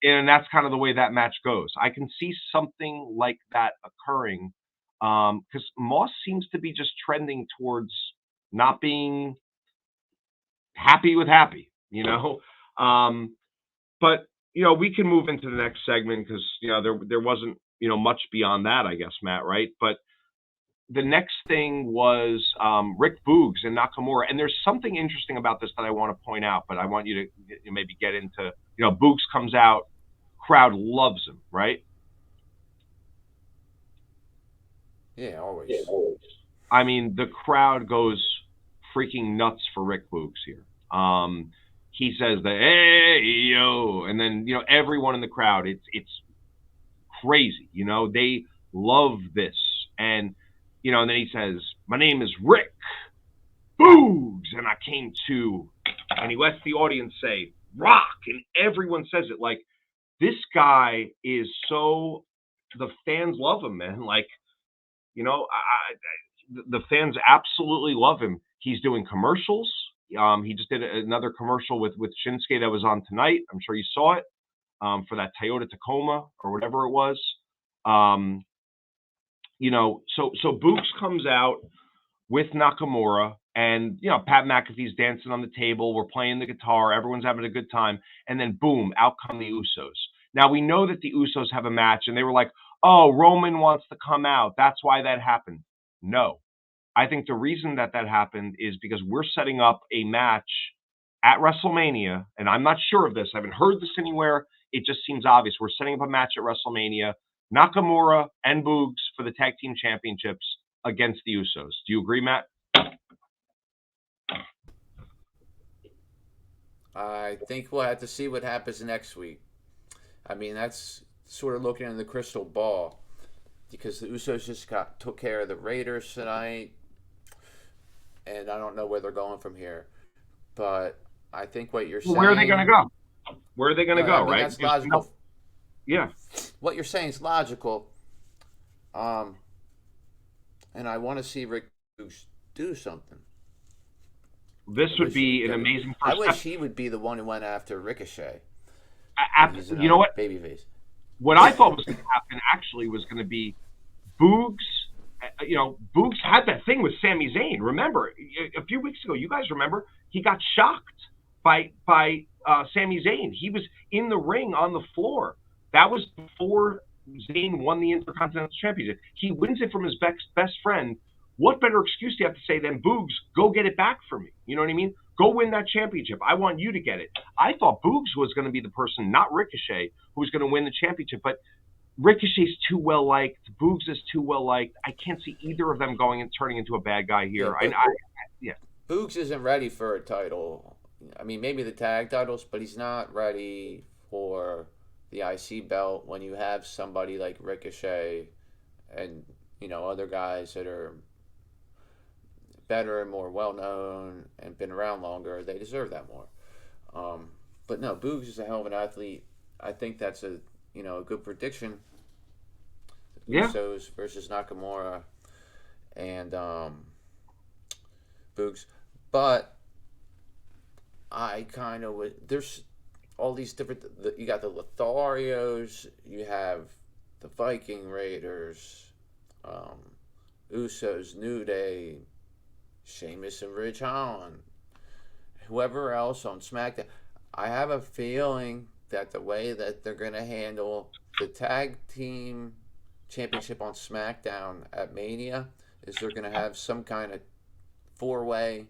and that's kind of the way that match goes. I can see something like that occurring because Moss seems to be just trending towards not being happy with happy, you know. Um, but we can move into the next segment because there wasn't much beyond that, I guess, Matt, right? But the next thing was Rick Boogs and Nakamura, and there's something interesting about this that I want to point out, but I want you to maybe get into. Boogs comes out, crowd loves him, right? Yeah, always. I mean, the crowd goes freaking nuts for Rick Boogs here. He says the hey yo, and then everyone in the crowd, it's crazy. They love this, and and then he says, "My name is Rick Boogs, and I came to," and he lets the audience say "rock," and everyone says it. Like, this guy is so, the fans love him, man. Like, the fans absolutely love him. He's doing commercials. He just did another commercial with Shinsuke that was on tonight. I'm sure you saw it, for that Toyota Tacoma or whatever it was. So Boogs comes out with Nakamura, and Pat McAfee's dancing on the table. We're playing the guitar. Everyone's having a good time, and then boom, out come the Usos. Now we know that the Usos have a match, and they were like, "Oh, Roman wants to come out. That's why that happened." No, I think the reason that happened is because we're setting up a match at WrestleMania, and I'm not sure of this. I haven't heard this anywhere. It just seems obvious. We're setting up a match at WrestleMania, Nakamura and Boogs for the tag team championships against the Usos. Do you agree, Matt? I think we'll have to see what happens next week. I mean, that's sort of looking in the crystal ball because the Usos just took care of the Raiders tonight, and I don't know where they're going from here. But I think what you're saying. Where are they going to go? Where are they going to go? I mean, right? That's logical. Yeah. What you're saying is logical. And I want to see Rick Boogs do something. This would be an amazing first I wish step. he would be the one who went after Ricochet. You know what? Babyface. What I thought was going to happen actually was going to be Boogs. Boogs had that thing with Sami Zayn. Remember, a few weeks ago, you guys remember, he got shocked by Sami Zayn. He was in the ring on the floor. That was before Zayn won the Intercontinental Championship. He wins it from his best friend. What better excuse do you have to say than, "Boogs, go get it back for me"? You know what I mean? Go win that championship. I want you to get it. I thought Boogs was going to be the person, not Ricochet, who was going to win the championship. But Ricochet's too well liked. Boogs is too well liked. I can't see either of them going and turning into a bad guy here. Yeah, Boogs isn't ready for a title. I mean, maybe the tag titles, but he's not ready for the IC belt when you have somebody like Ricochet and other guys that are better and more well known and been around longer. They deserve that more. But no, Boogs is a hell of an athlete. I think that's a good prediction. Yeah. Usos versus Nakamura and Boogs, but I kind of would. There's all these different. You got the Lotharios. You have the Viking Raiders, Usos, New Day, Sheamus and Ridge Holland, whoever else on SmackDown. I have a feeling that the way that they're going to handle the tag team championship on SmackDown at Mania is they're going to have some kind of four-way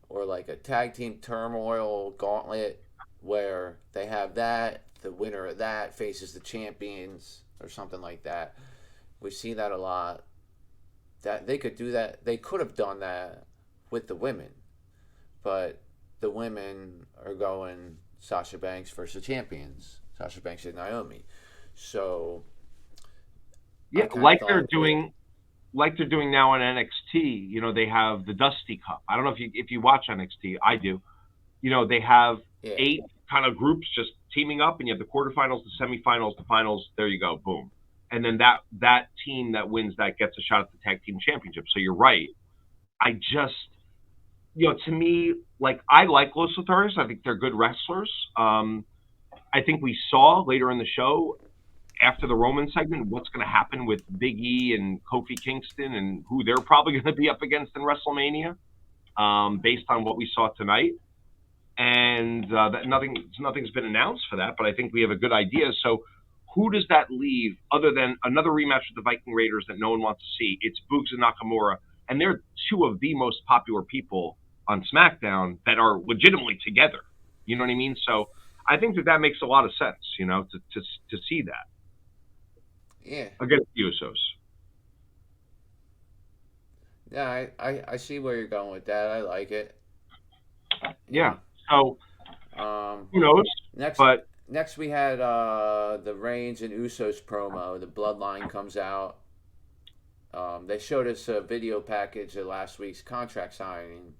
or like a tag team turmoil gauntlet where they have that, the winner of that faces the champions or something like that. We see that a lot. That they could do that. They could have done that with the women, but the women are going Sasha Banks versus champions, Sasha Banks and Naomi. So yeah, like they're doing now on NXT. They have the Dusty Cup. I don't know if you watch NXT. I do. They have 8 kind of groups just teaming up, and you have the quarterfinals, the semifinals, the finals. There you go, boom. And then that team that wins that gets a shot at the tag team championship. So you're right. I just, to me, like, I like Los Lotharios. I think they're good wrestlers. I think we saw later in the show, after the Roman segment, what's going to happen with Big E and Kofi Kingston and who they're probably going to be up against in WrestleMania, based on what we saw tonight. And that nothing's been announced for that, but I think we have a good idea. So who does that leave other than another rematch with the Viking Raiders that no one wants to see? It's Boogs and Nakamura, and they're two of the most popular people on SmackDown that are legitimately together. You know what I mean? So I think that makes a lot of sense, to see that. Yeah. Against the Usos. Yeah, I see where you're going with that. I like it. Yeah. So who knows? Next we had the Reigns and Usos promo. The Bloodline comes out. They showed us a video package of last week's contract signing.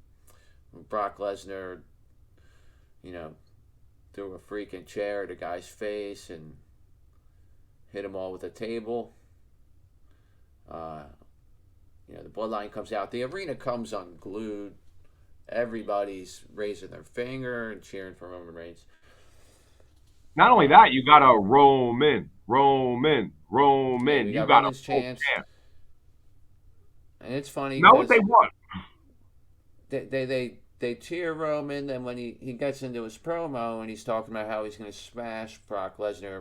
Brock Lesnar, threw a freaking chair at a guy's face and hit him all with a table. The Bloodline comes out. The arena comes unglued. Everybody's raising their finger and cheering for Roman Reigns. Not only that, you got a Roman. Yeah, You got a chance. And it's funny. Know what they want. They cheer Roman, and when he gets into his promo and he's talking about how he's going to smash Brock Lesnar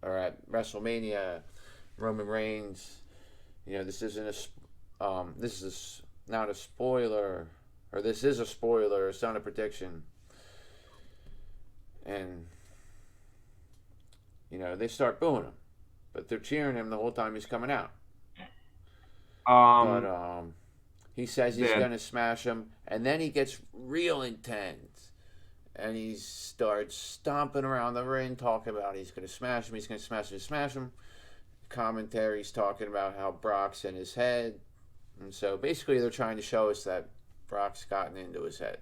at WrestleMania, Roman Reigns. This isn't this is not a spoiler, or this is a spoiler. It's not a prediction. And they start booing him, but they're cheering him the whole time he's coming out. He says he's going to smash him, and then he gets real intense, and he starts stomping around the ring, talking about he's going to smash him, he's going to smash him. Commentary's talking about how Brock's in his head, and so basically they're trying to show us that Brock's gotten into his head.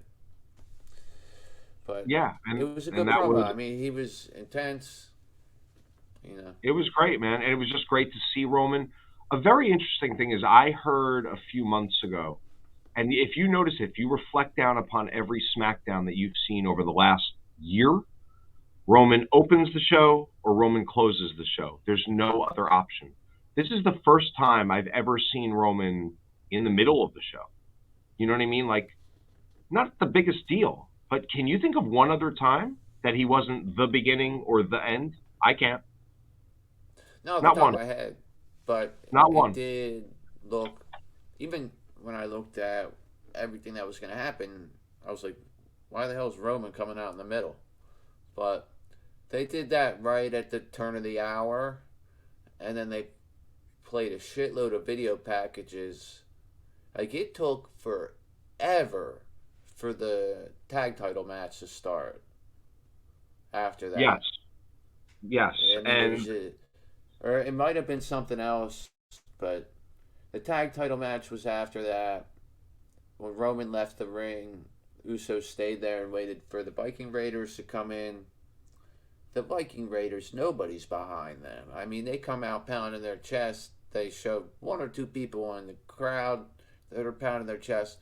But yeah, it was a good promo. I mean, he was intense. It was great, man, and it was just great to see Roman. A very interesting thing is I heard a few months ago, and if you notice, if you reflect down upon every SmackDown that you've seen over the last year, Roman opens the show or Roman closes the show. There's no other option. This is the first time I've ever seen Roman in the middle of the show. You know what I mean? Like, not the biggest deal, but can you think of one other time that he wasn't the beginning or the end? I can't. No, not one. Of my head. But not one. It did look, even when I looked at everything that was going to happen, I was like, why the hell is Roman coming out in the middle? But they did that right at the turn of the hour, and then they played a shitload of video packages. Like, it took forever for the tag title match to start after that. Yes. Or it might have been something else, but the tag title match was after that. When Roman left the ring, Usos stayed there and waited for the Viking Raiders to come in. The Viking Raiders, nobody's behind them. I mean, they come out pounding their chest. They show one or two people in the crowd that are pounding their chest,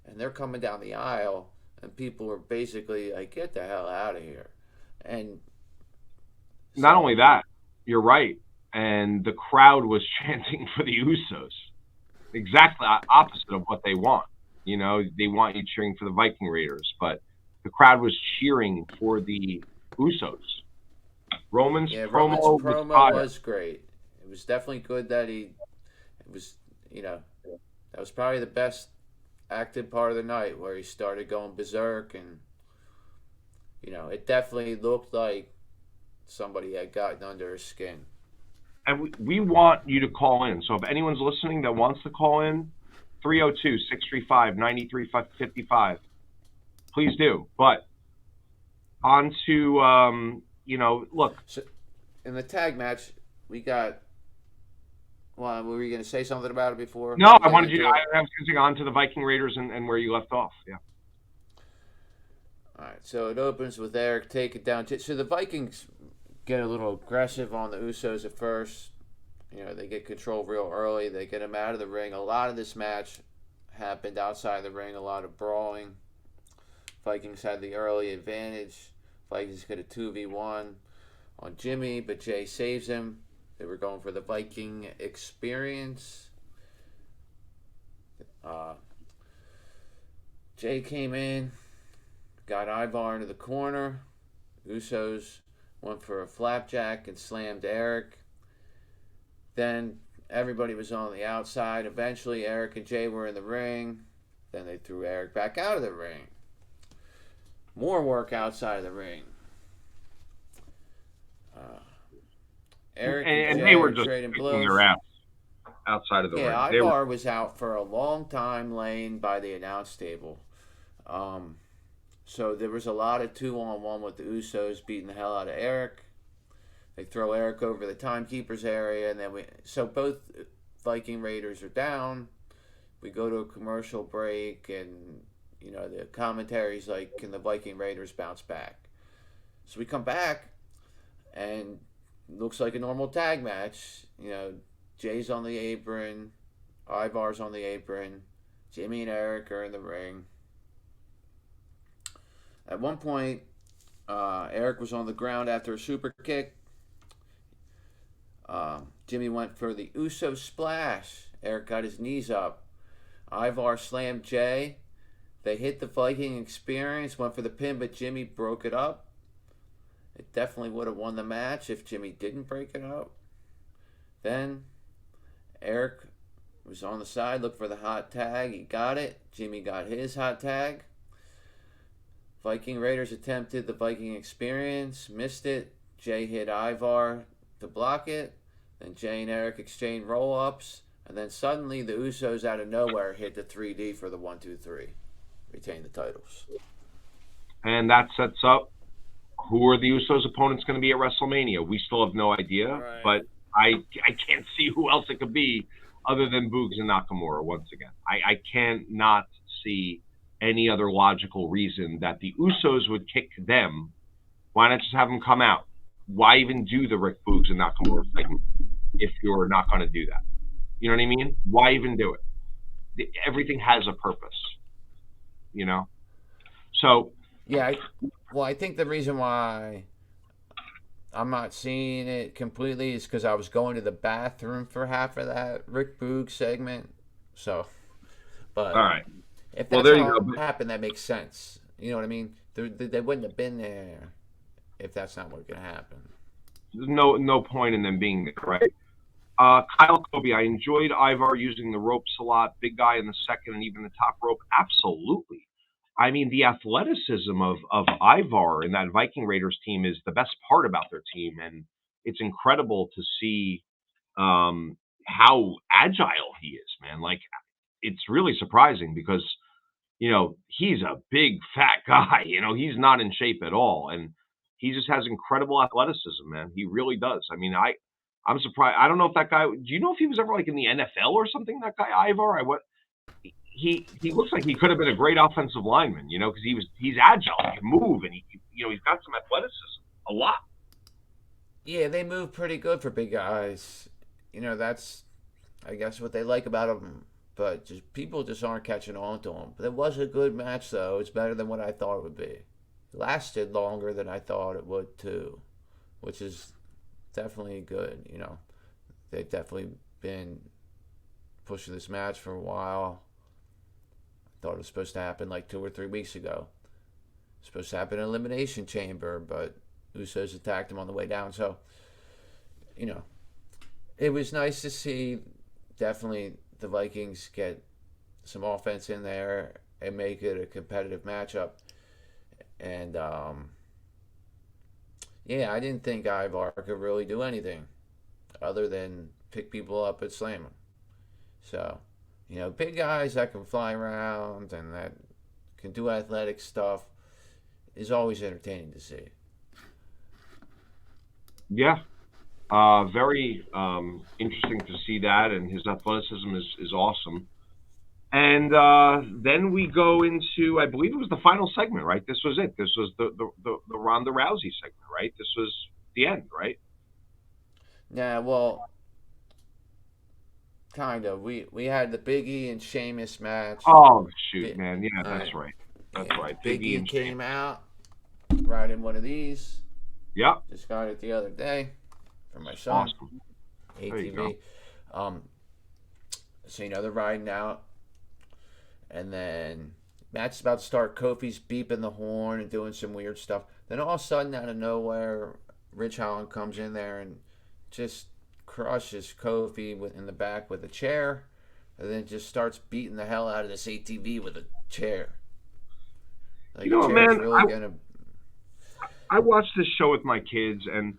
and they're coming down the aisle, and people are basically like, get the hell out of here. And not only that, you're right. And the crowd was chanting for the Usos. Exactly opposite of what they want. They want you cheering for the Viking Raiders, but the crowd was cheering for the Usos. Roman's promo was great. It was definitely good that that was probably the best acted part of the night, where he started going berserk, and it definitely looked like somebody had gotten under his skin. And we want you to call in. So if anyone's listening that wants to call in, 302-635-9355. Please do. But on to, look. So in the tag match, we got... Well, were you going to say something about it before? No, I wanted you to... I was going on to the Viking Raiders and where you left off. Yeah. All right. So it opens with Eric taking down... So the Vikings get a little aggressive on the Usos at first. They get control real early. They get them out of the ring. A lot of this match happened outside the ring. A lot of brawling. Vikings had the early advantage. Vikings get a 2v1 on Jimmy, but Jay saves him. They were going for the Viking experience. Jay came in, got Ivar into the corner. Usos went for a flapjack and slammed Eric. Then everybody was on the outside. Eventually, Eric and Jay were in the ring. Then they threw Eric back out of the ring. More work outside of the ring. Eric and Jay they were just trading kicking blows. their ass outside of the ring. Yeah, Ivar was out for a long time laying by the announce table. So there was a lot of 2-on-1 with the Usos beating the hell out of Eric. They throw Eric over the timekeeper's area, and then so both Viking Raiders are down. We go to a commercial break, and the commentary's like, "Can the Viking Raiders bounce back?" So we come back, and it looks like a normal tag match. Jay's on the apron, Ivar's on the apron, Jimmy and Eric are in the ring. At one point, Eric was on the ground after a super kick. Jimmy went for the Uso splash. Eric got his knees up. Ivar slammed Jay. They hit the Viking experience, went for the pin, but Jimmy broke it up. It definitely would have won the match if Jimmy didn't break it up. Then Eric was on the side, looked for the hot tag. He got it. Jimmy got his hot tag. Viking Raiders attempted the Viking experience, missed it. Jay hit Ivar to block it. Then Jay and Eric exchanged roll-ups. And then suddenly the Usos out of nowhere hit the 3D for the 1-2-3. Retain the titles. And that sets up who are the Usos' opponents going to be at WrestleMania. We still have no idea, Right. But I can't see who else it could be other than Boogs and Nakamura once again. I can't not see any other logical reason that the Usos would kick them. Why not just have them come out? Why even do the Rick Boogs and Nakamura segment if you're not going to do that? You know what I mean? Why even do it? Everything has a purpose, So yeah, I think the reason why I'm not seeing it completely is because I was going to the bathroom for half of that Rick Boog segment. So, but all right. If that's what happened, that makes sense. You know what I mean? They wouldn't have been there if that's not what's going to happen. There's no point in them being there, right? Kyle Kobe, I enjoyed Ivar using the ropes a lot. Big guy in the second and even the top rope. Absolutely. I mean, the athleticism of Ivar and that Viking Raiders team is the best part about their team. And it's incredible to see how agile he is, man. Like, it's really surprising because, he's a big, fat guy. He's not in shape at all. And he just has incredible athleticism, man. He really does. I mean, I'm surprised. I don't know if that guy. Do you know if he was ever like in the NFL or something? That guy Ivar. He looks like he could have been a great offensive lineman. Because he's agile. He can move, and he's got some athleticism. A lot. Yeah, they move pretty good for big guys. That's, I guess, what they like about them. But people just aren't catching on to them. But it was a good match, though. It's better than what I thought it would be. It lasted longer than I thought it would too, which is definitely good. They've definitely been pushing this match for a while. I thought it was supposed to happen like 2 or 3 weeks ago. It was supposed to happen in Elimination Chamber, but Usos attacked him on the way down. So, it was nice to see definitely the Vikings get some offense in there and make it a competitive matchup. And, yeah, I didn't think Ivar could really do anything other than pick people up and slam them. So, big guys that can fly around and that can do athletic stuff is always entertaining to see. Yeah. Very interesting to see that, and his athleticism is awesome. And then we go into, I believe it was the final segment, right? This was it. This was the Ronda Rousey segment, right? This was the end, right? Yeah, well, kind of. We had the Big E and Sheamus match. Oh, shoot, man. Yeah, that's right. That's right. Big E came out, riding one of these. Yep. Just got it the other day for my son. Awesome. ATV. So they're riding out, and then match's about to start. Kofi's beeping the horn and doing some weird stuff. Then all of a sudden, out of nowhere, Rich Holland comes in there and just crushes Kofi in the back with a chair, and then just starts beating the hell out of this ATV with a chair. Like, man, really I watched this show with my kids, and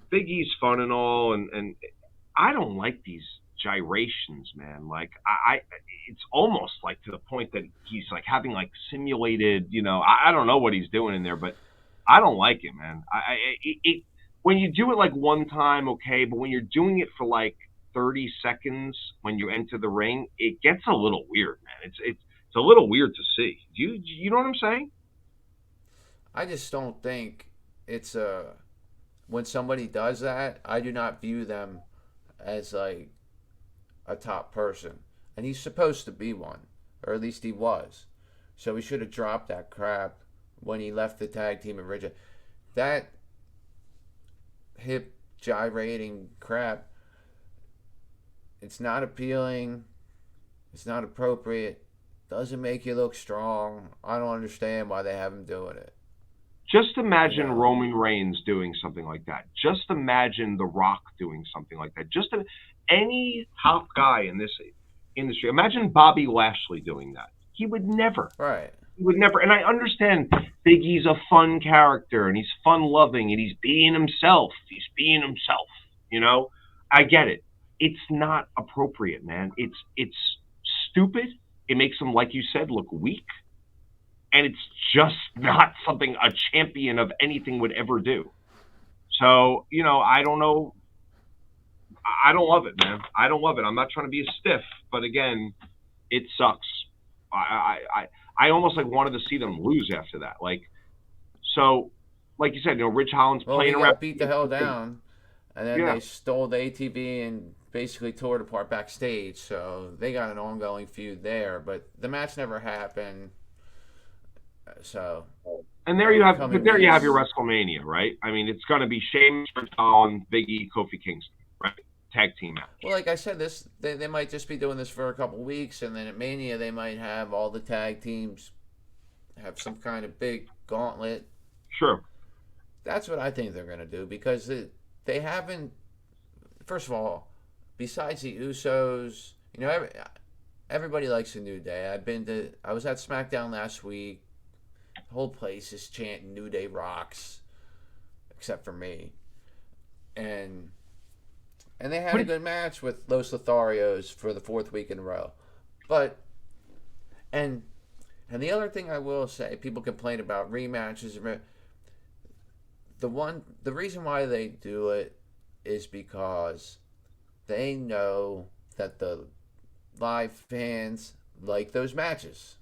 Big E's fun and all, and I don't like these gyrations, man. Like, it's almost like to the point that he's like having like simulated, I don't know what he's doing in there, but I don't like it, man. When you do it like one time, okay, but when you're doing it for like 30 seconds when you enter the ring, it gets a little weird, man. It's a little weird to see. You know what I'm saying? I just don't think it's when somebody does that, I do not view them as like a top person. And he's supposed to be one, or at least he was. So he should have dropped that crap when he left the tag team originally. That hip gyrating crap, it's not appealing. It's not appropriate. Doesn't make you look strong. I don't understand why they have him doing it. Just imagine Roman Reigns doing something like that. Just imagine The Rock doing something like that. Just any top guy in this industry. Imagine Bobby Lashley doing that. He would never. Right. He would never. And I understand Big E's a fun character, and he's fun-loving, and he's being himself. I get it. It's not appropriate, man. It's stupid. It makes him, like you said, look weak. And it's just not something a champion of anything would ever do. So, I don't know. I don't love it, man. I don't love it. I'm not trying to be a stiff, but again, it sucks. I almost like wanted to see them lose after that. Like you said, Rich Holland's playing he around. got beat the hell down, and then they stole the ATV and basically tore it apart backstage. So they got an ongoing feud there, but the match never happened. So, and there you have your WrestleMania, right? I mean, it's going to be Sheamus, Rich Holland, Big E, Kofi Kingston, right? Tag team match. Well, like I said, they might just be doing this for a couple weeks, and then at Mania they might have all the tag teams have some kind of big gauntlet. Sure. That's what I think they're going to do, because they haven't. First of all, besides the Usos, everybody likes a New Day. I was at SmackDown last week. The whole place is chanting New Day rocks, except for me. And they had a good match with Los Lotharios for the fourth week in a row. But and the other thing I will say, people complain about rematches. The reason why they do it is because they know that the live fans like those matches.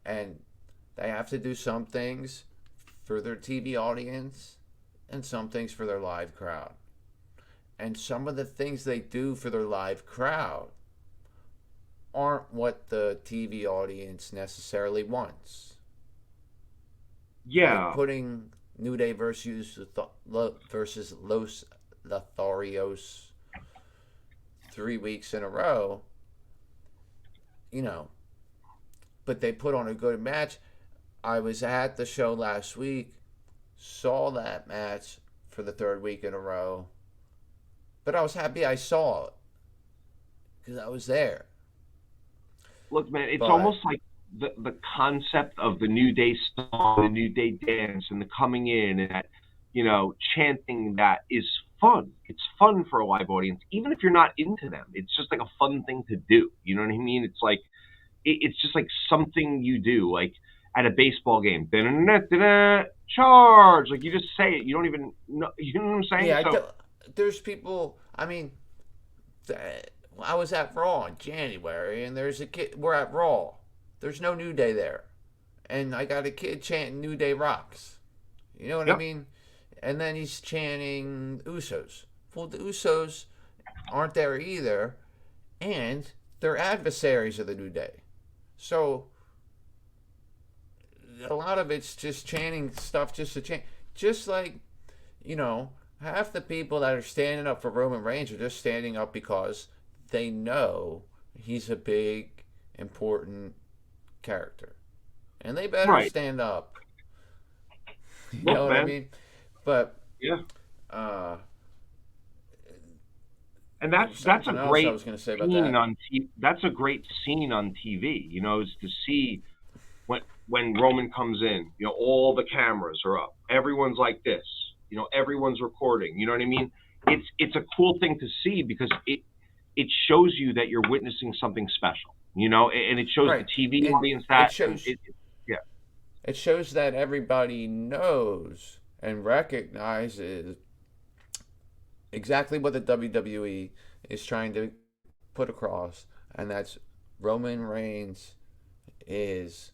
And they have to do some things for their TV audience and some things for their live crowd. And some of the things they do for their live crowd aren't what the TV audience necessarily wants. Yeah. Like putting New Day versus Los Lotharios 3 weeks in a row, but they put on a good match. I was at the show last week, saw that match for the third week in a row, but I was happy I saw it because I was there. Look, man, it's almost like the concept of the New Day song, the New Day dance, and the coming in and that, chanting that is fun. It's fun for a live audience, even if you're not into them. It's just like a fun thing to do. You know what I mean? It's like, it's just like something you do, like at a baseball game. Charge! Like, you just say it. You don't even know. You know what I'm saying? Yeah, there's people. I mean, I was at Raw in January, and there's a kid. We're at Raw. There's no New Day there, and I got a kid chanting "New Day rocks." You know what I mean? And then he's chanting Usos. Well, the Usos aren't there either, and they're adversaries of the New Day. So a lot of it's just chanting stuff just to chant. Just like, half the people that are standing up for Roman Reigns are just standing up because they know he's a big, important character. And they better Right. stand up. You know Look, what I man. mean? But Yeah. uh, And there was that's a something else I great was going to say about scene that. on that's a great scene on TV. Is to see when Roman comes in. All the cameras are up. Everyone's like this. Everyone's recording. You know what I mean? It's a cool thing to see because it shows you that you're witnessing something special. And it shows the Right. TV And audience it that, and shows yeah, it shows that everybody knows and recognizes exactly what the WWE is trying to put across, and that's Roman Reigns is,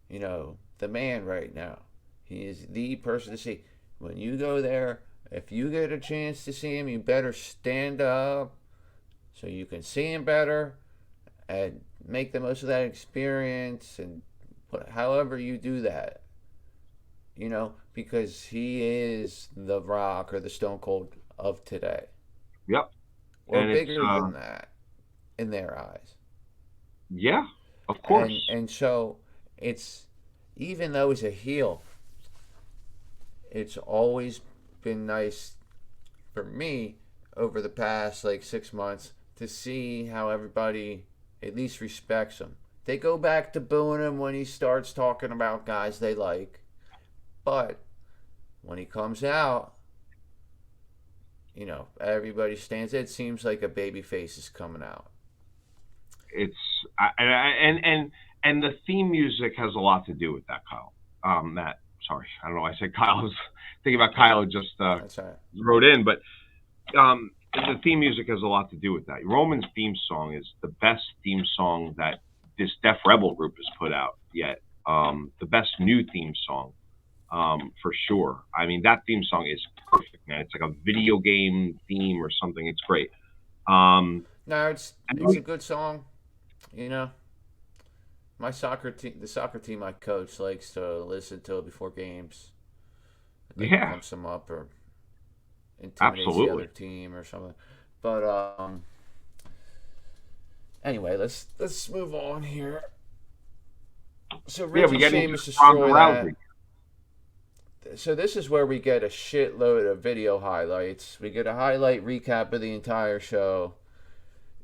the man right now. He is the person to see. When you go there, if you get a chance to see him, you better stand up so you can see him better and make the most of that experience and however you do that, because he is the Rock or the Stone Cold of today, yep, or and it's bigger than that in their eyes. yeah, of course, And so it's, even though he's a heel, it's always been nice for me over the past like 6 months to see how everybody at least respects him. They go back to booing him when he starts talking about guys they like, but when he comes out, everybody stands. It seems like a baby face is coming out. it's and the theme music has a lot to do with that, Kyle. Matt, sorry, I don't know why I said Kyle. I was thinking about Kyle who just That's all right. wrote in, but the theme music has a lot to do with that. Roman's theme song is the best theme song that this Def Rebel group has put out yet. The best new theme song, for sure. I mean, that theme song is perfect, man. It's like a video game theme or something. It's great. No, it's a good song. You know, my soccer team, the soccer team I coach, likes to listen to it before games. Like Yeah, pumps them up or intimidates the other absolutely. team or something. But anyway, let's move on here. So Yeah, Rich we and get into Sheamus Ronda destroy Rousey. that. So this is where we get a shitload of video highlights. We get a highlight recap of the entire show.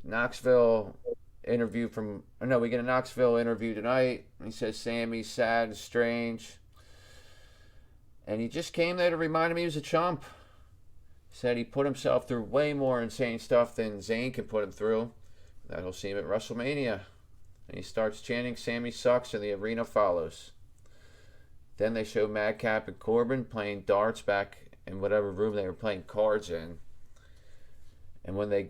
Knoxville interview from no, we get a Knoxville interview tonight. He says Sammy's sad and strange. And he just came there to remind him he was a chump. Said he put himself through way more insane stuff than Zayn can put him through. That he'll see him at WrestleMania. And he starts chanting Sammy sucks and the arena follows. Then they show Madcap and Corbin playing darts back in whatever room they were playing cards in. And when they,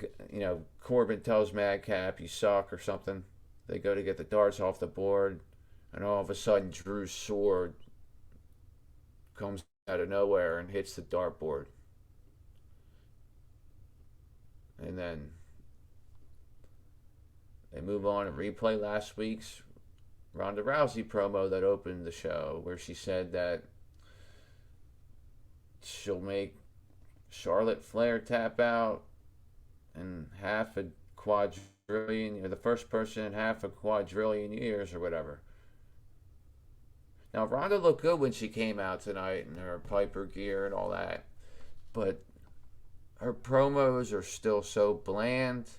Corbin tells Madcap, you suck or something, they go to get the darts off the board. And all of a sudden, Drew's sword comes out of nowhere and hits the dartboard. And then they move on and replay last week's Ronda Rousey promo that opened the show, where she said that she'll make Charlotte Flair tap out in half a quadrillion, or the first person in half a quadrillion years, or whatever. Now, Ronda looked good when she came out tonight in her Piper gear and all that, but her promos are still so bland.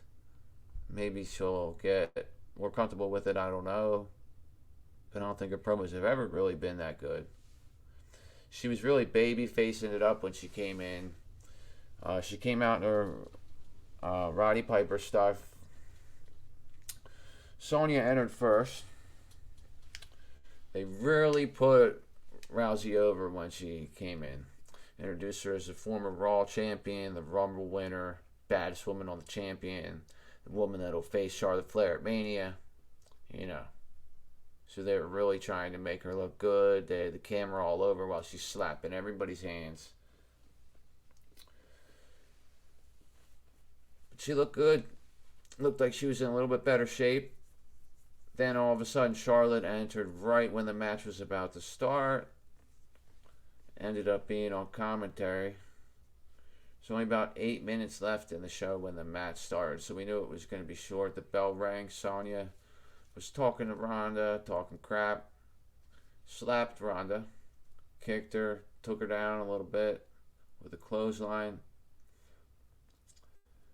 Maybe she'll get more comfortable with it, I don't know. But I don't think her promos have ever really been that good. She was really baby facing it up when she came in. She came out in her Roddy Piper stuff. Sonya entered first. They really put Rousey over when she came in. Introduced her as the former Raw champion, the Rumble winner, baddest woman on the champion, the woman that'll face Charlotte Flair at Mania. So they were really trying to make her look good. They had the camera all over while she's slapping everybody's hands. But she looked good. Looked like she was in a little bit better shape Then all of a sudden, Charlotte entered right when the match was about to start. Ended up being on commentary. There's only about 8 minutes left in the show when the match started, so we knew it was going to be short. The bell rang. Sonya was talking to Ronda, talking crap. Slapped Ronda. Kicked her, took her down a little bit with a clothesline.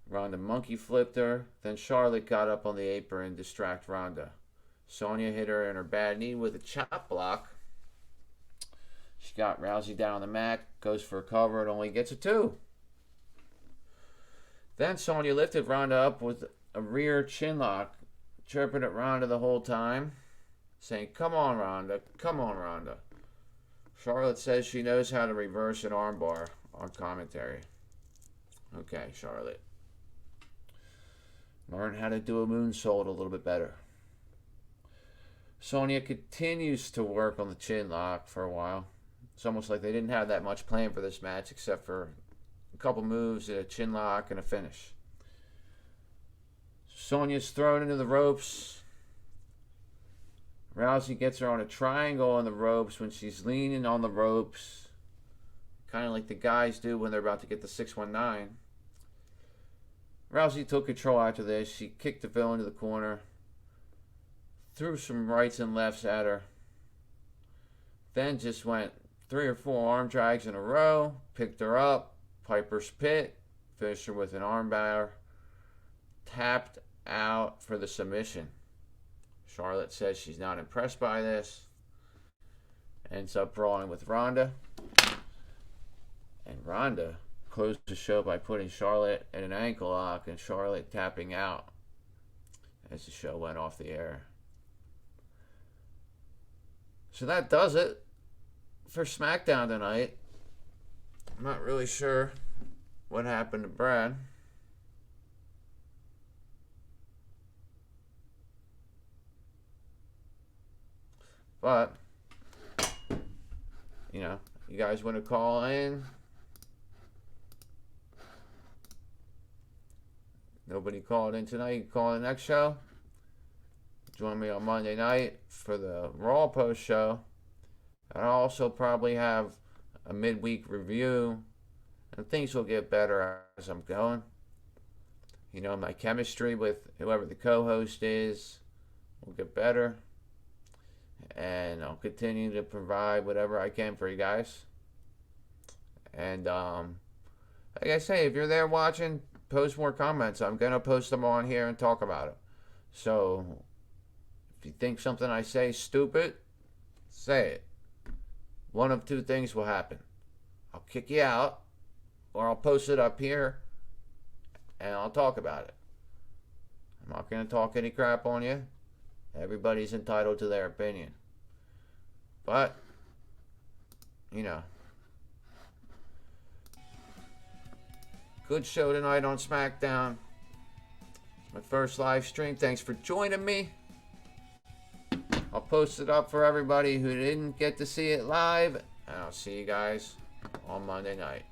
Ronda monkey flipped her. Then Charlotte got up on the apron and distract Ronda. Sonya hit her in her bad knee with a chop block. She got Rousey down on the mat, goes for a cover, and only gets a 2. Then Sonya lifted Ronda up with a rear chin lock, chirping at Ronda the whole time, saying, "Come on, Ronda, come on, Ronda." Charlotte says she knows how to reverse an armbar on commentary. Okay, Charlotte. Learn how to do a moonsault a little bit better. Sonya continues to work on the chin lock for a while. It's almost like they didn't have that much planned for this match except for a couple moves, a chin lock, and a finish. Sonya's thrown into the ropes. Rousey gets her on a triangle on the ropes when she's leaning on the ropes, kind of like the guys do when they're about to get the 619. Rousey took control after this. She kicked the villain to the corner, threw some rights and lefts at her, then just went 3 or 4 arm drags in a row, picked her up, Piper's Pit, finished her with an armbar, tapped out for the submission. Charlotte says she's not impressed by this, ends up brawling with Ronda, and Ronda closed the show by putting Charlotte in an ankle lock and Charlotte tapping out as the show went off the air. So that does it for SmackDown tonight. I'm not really sure what happened to Brad. But, you know, you guys want to call in? Nobody called in tonight. You can call in the next show. Join me on Monday night for the Raw post show. I'll also probably have a midweek review, and things will get better as I'm going. You know, my chemistry with whoever the co-host is will get better, and I'll continue to provide whatever I can for you guys. And like I say, if you're there watching, post more comments. I'm gonna post them on here and talk about it. So if you think something I say is stupid, say it. One of 2 things will happen. I'll kick you out, or I'll post it up here and I'll talk about it. I'm not gonna talk any crap on you. Everybody's entitled to their opinion. But, you know, good show tonight on SmackDown. It's my first live stream. Thanks for joining me. I'll post it up for everybody who didn't get to see it live. And I'll see you guys on Monday night.